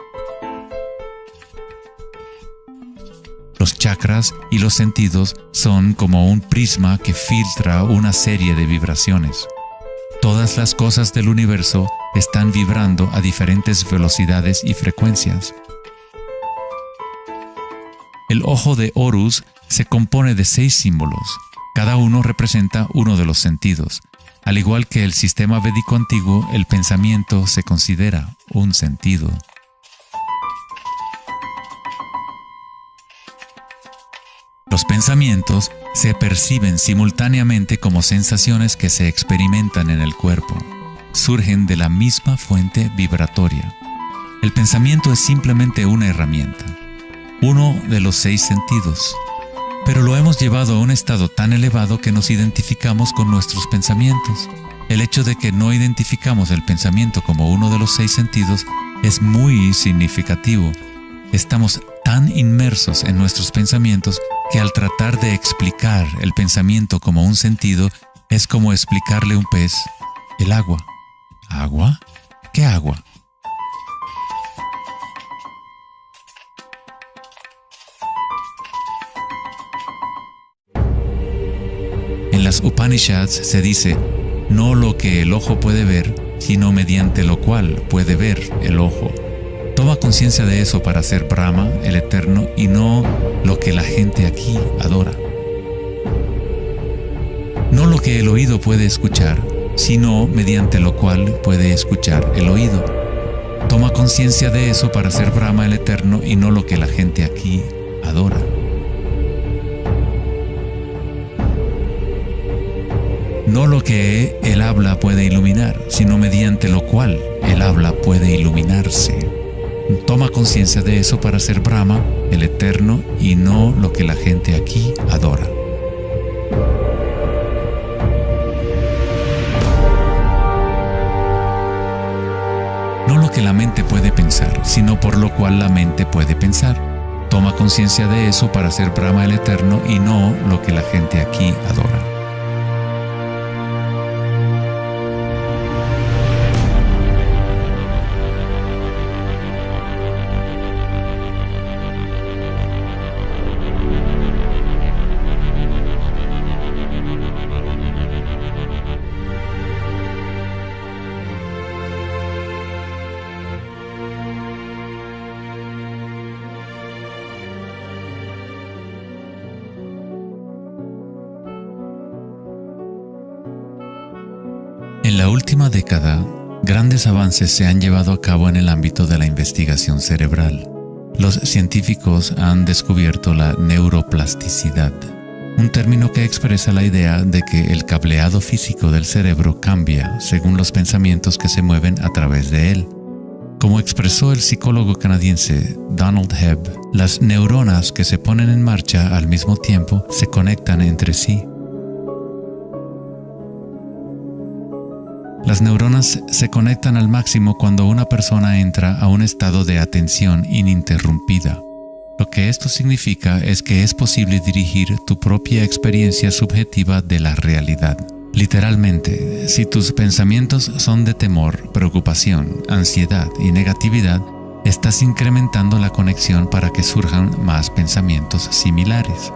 S1: Los chakras y los sentidos son como un prisma que filtra una serie de vibraciones. Todas las cosas del universo están vibrando a diferentes velocidades y frecuencias. El ojo de Horus se compone de 6 símbolos. Cada uno representa uno de los sentidos. Al igual que el sistema védico antiguo, el pensamiento se considera un sentido. Los pensamientos se perciben simultáneamente como sensaciones que se experimentan en el cuerpo. Surgen de la misma fuente vibratoria. El pensamiento es simplemente una herramienta, uno de los 6 sentidos. Pero lo hemos llevado a un estado tan elevado que nos identificamos con nuestros pensamientos. El hecho de que no identificamos el pensamiento como uno de los 6 sentidos es muy significativo. Estamos tan inmersos en nuestros pensamientos que al tratar de explicar el pensamiento como un sentido, es como explicarle a un pez el agua. ¿Agua? ¿Qué agua? En las Upanishads se dice, no lo que el ojo puede ver, sino mediante lo cual puede ver el ojo. Toma conciencia de eso para ser Brahma, el Eterno, y no lo que la gente aquí adora. No lo que el oído puede escuchar, sino mediante lo cual puede escuchar el oído. Toma conciencia de eso para ser Brahma, el Eterno, y no lo que la gente aquí adora. No lo que el habla puede iluminar, sino mediante lo cual el habla puede iluminarse. Toma conciencia de eso para ser Brahma, el Eterno, y no lo que la gente aquí adora. No lo que la mente puede pensar, sino por lo cual la mente puede pensar. Toma conciencia de eso para ser Brahma, el Eterno, y no lo que la gente aquí adora. la última década, grandes avances se han llevado a cabo en el ámbito de la investigación cerebral. Los científicos han descubierto la neuroplasticidad, un término que expresa la idea de que el cableado físico del cerebro cambia según los pensamientos que se mueven a través de él. Como expresó el psicólogo canadiense Donald Hebb, las neuronas que se ponen en marcha al mismo tiempo se conectan entre sí. Las neuronas se conectan al máximo cuando una persona entra a un estado de atención ininterrumpida. Lo que esto significa es que es posible dirigir tu propia experiencia subjetiva de la realidad. Literalmente, si tus pensamientos son de temor, preocupación, ansiedad y negatividad, estás incrementando la conexión para que surjan más pensamientos similares.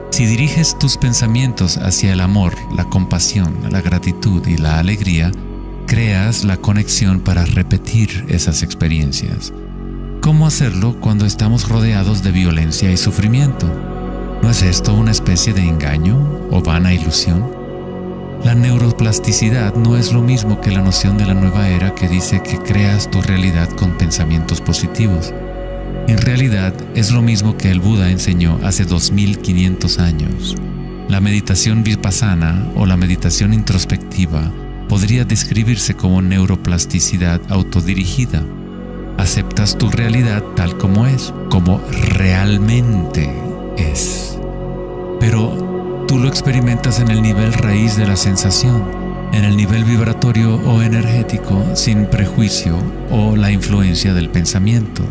S1: Si diriges tus pensamientos hacia el amor, la compasión, la gratitud y la alegría, creas la conexión para repetir esas experiencias. ¿Cómo hacerlo cuando estamos rodeados de violencia y sufrimiento? ¿No es esto una especie de engaño o vana ilusión? La neuroplasticidad no es lo mismo que la noción de la nueva era que dice que creas tu realidad con pensamientos positivos. En realidad es lo mismo que el Buda enseñó hace 2500 años. La meditación vipassana o la meditación introspectiva podría describirse como neuroplasticidad autodirigida. Aceptas tu realidad tal como es, como realmente es. Pero tú lo experimentas en el nivel raíz de la sensación, en el nivel vibratorio o energético, sin prejuicio o la influencia del pensamiento.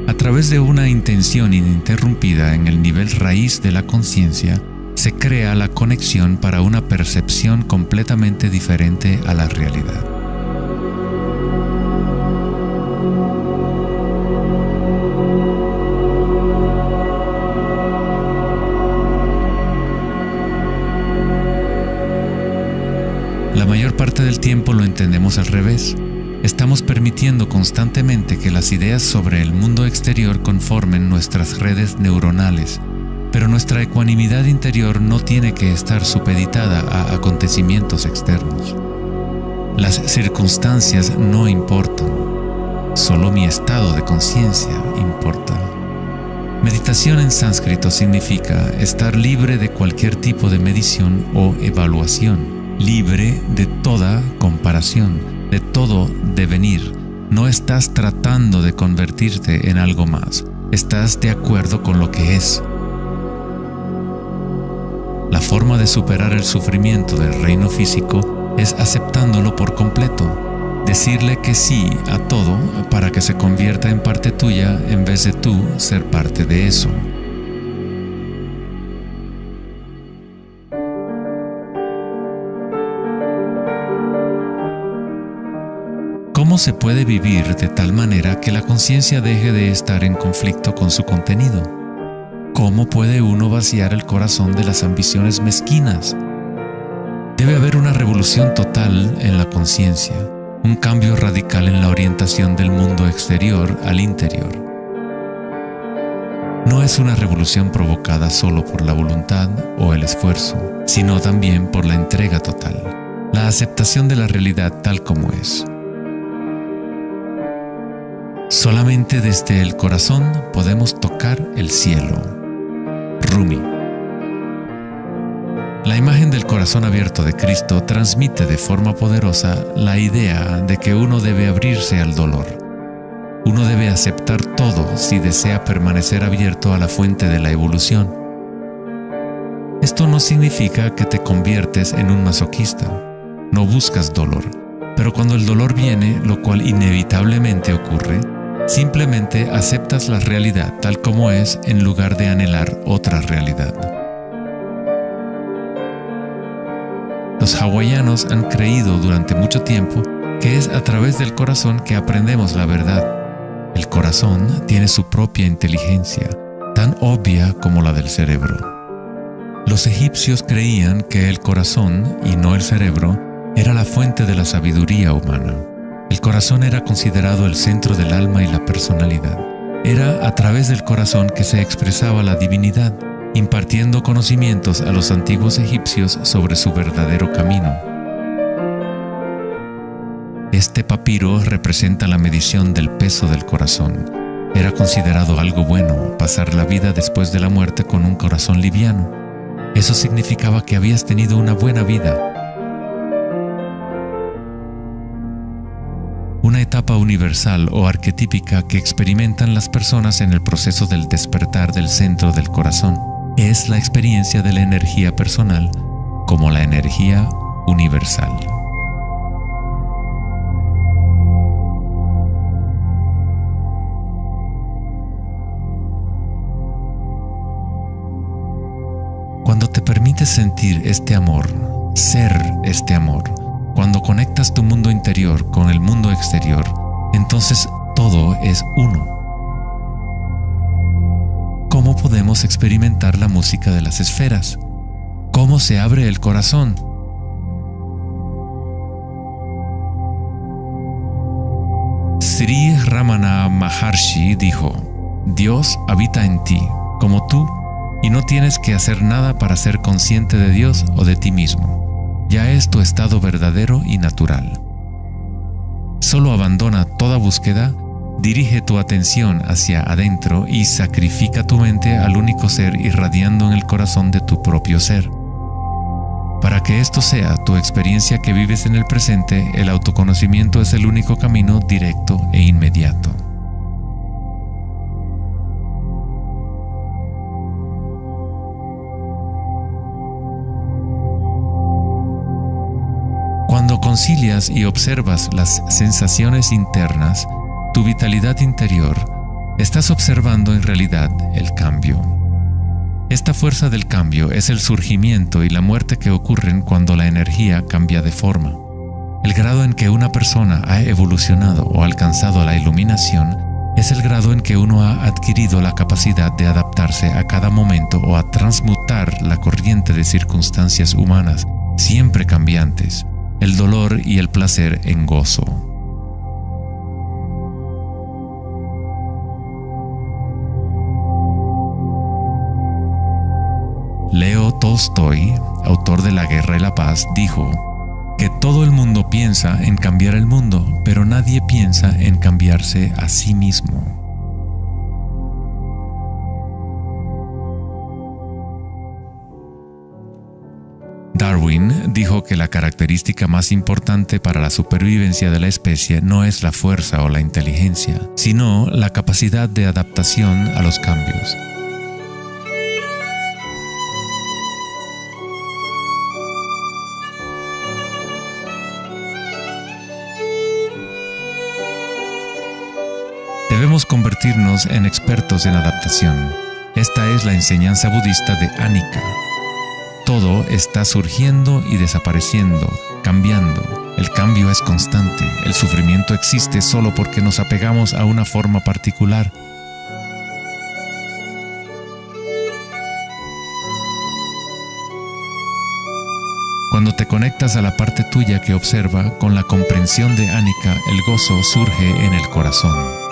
S1: A través de una intención ininterrumpida en el nivel raíz de la conciencia, se crea la conexión para una percepción completamente diferente a la realidad. La mayor parte del tiempo lo entendemos al revés. Estamos permitiendo constantemente que las ideas sobre el mundo exterior conformen nuestras redes neuronales, pero nuestra ecuanimidad interior no tiene que estar supeditada a acontecimientos externos. Las circunstancias no importan, solo mi estado de conciencia importa. Meditación en sánscrito significa estar libre de cualquier tipo de medición o evaluación, libre de toda comparación, de todo devenir. No estás tratando de convertirte en algo más, estás de acuerdo con lo que es. La forma de superar el sufrimiento del reino físico es aceptándolo por completo, decirle que sí a todo para que se convierta en parte tuya en vez de tú ser parte de eso. ¿Cómo se puede vivir de tal manera que la conciencia deje de estar en conflicto con su contenido? ¿Cómo puede uno vaciar el corazón de las ambiciones mezquinas? Debe haber una revolución total en la conciencia, un cambio radical en la orientación del mundo exterior al interior. No es una revolución provocada solo por la voluntad o el esfuerzo, sino también por la entrega total, la aceptación de la realidad tal como es. Solamente desde el corazón podemos tocar el cielo. Rumi. La imagen del corazón abierto de Cristo transmite de forma poderosa la idea de que uno debe abrirse al dolor. Uno debe aceptar todo si desea permanecer abierto a la fuente de la evolución. Esto no significa que te conviertes en un masoquista. No buscas dolor, pero cuando el dolor viene, lo cual inevitablemente ocurre, simplemente aceptas la realidad tal como es en lugar de anhelar otra realidad. Los hawaianos han creído durante mucho tiempo que es a través del corazón que aprendemos la verdad. El corazón tiene su propia inteligencia, tan obvia como la del cerebro. Los egipcios creían que el corazón, y no el cerebro, era la fuente de la sabiduría humana. El corazón era considerado el centro del alma y la personalidad. Era a través del corazón que se expresaba la divinidad, impartiendo conocimientos a los antiguos egipcios sobre su verdadero camino. Este papiro representa la medición del peso del corazón. Era considerado algo bueno pasar la vida después de la muerte con un corazón liviano. Eso significaba que habías tenido una buena vida. Una etapa universal o arquetípica que experimentan las personas en el proceso del despertar del centro del corazón es la experiencia de la energía personal como la energía universal. Cuando te permites sentir este amor, ser este amor, cuando conectas tu mundo interior con el mundo exterior, entonces todo es uno. ¿Cómo podemos experimentar la música de las esferas? ¿Cómo se abre el corazón? Sri Ramana Maharshi dijo: Dios habita en ti, como tú, y no tienes que hacer nada para ser consciente de Dios o de ti mismo. Ya es tu estado verdadero y natural. Solo abandona toda búsqueda, dirige tu atención hacia adentro y sacrifica tu mente al único ser irradiando en el corazón de tu propio ser. Para que esto sea tu experiencia que vives en el presente, el autoconocimiento es el único camino directo e inmediato. Cuando concilias y observas las sensaciones internas, tu vitalidad interior, estás observando en realidad el cambio. Esta fuerza del cambio es el surgimiento y la muerte que ocurren cuando la energía cambia de forma. El grado en que una persona ha evolucionado o alcanzado la iluminación es el grado en que uno ha adquirido la capacidad de adaptarse a cada momento o a transmutar la corriente de circunstancias humanas, siempre cambiantes, el dolor y el placer en gozo. Leo Tolstoy, autor de La Guerra y la Paz, dijo que todo el mundo piensa en cambiar el mundo, pero nadie piensa en cambiarse a sí mismo. Darwin dijo que la característica más importante para la supervivencia de la especie no es la fuerza o la inteligencia, sino la capacidad de adaptación a los cambios. Debemos convertirnos en expertos en adaptación. Esta es la enseñanza budista de Anicca. Todo está surgiendo y desapareciendo, cambiando. El cambio es constante. El sufrimiento existe solo porque nos apegamos a una forma particular. Cuando te conectas a la parte tuya que observa, con la comprensión de Anicca, el gozo surge en el corazón.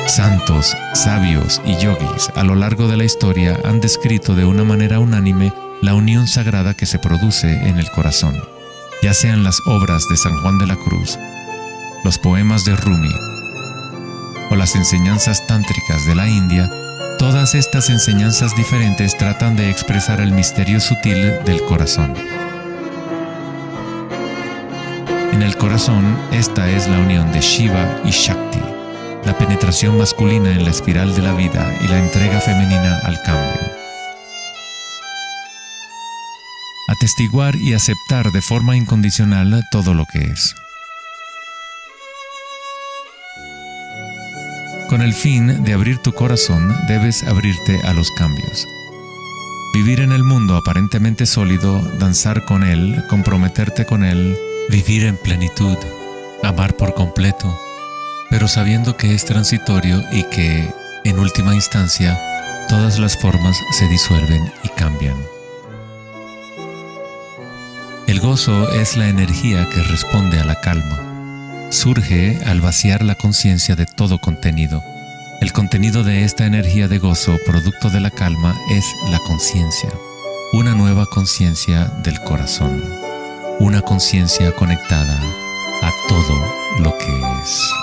S1: Santos, sabios y yogis a lo largo de la historia han descrito de una manera unánime la unión sagrada que se produce en el corazón, ya sean las obras de San Juan de la Cruz, los poemas de Rumi o las enseñanzas tántricas de la India. Todas estas enseñanzas diferentes tratan de expresar el misterio sutil del corazón. En el corazón, esta es la unión de Shiva y Shakti, la penetración masculina en la espiral de la vida y la entrega femenina al cambio. Atestiguar y aceptar de forma incondicional todo lo que es. Con el fin de abrir tu corazón, debes abrirte a los cambios. Vivir en el mundo aparentemente sólido, danzar con él, comprometerte con él, vivir en plenitud, amar por completo, pero sabiendo que es transitorio y que, en última instancia, todas las formas se disuelven y cambian. El gozo es la energía que responde a la calma. Surge al vaciar la conciencia de todo contenido. El contenido de esta energía de gozo, producto de la calma, es la conciencia. Una nueva conciencia del corazón. Una conciencia conectada a todo lo que es.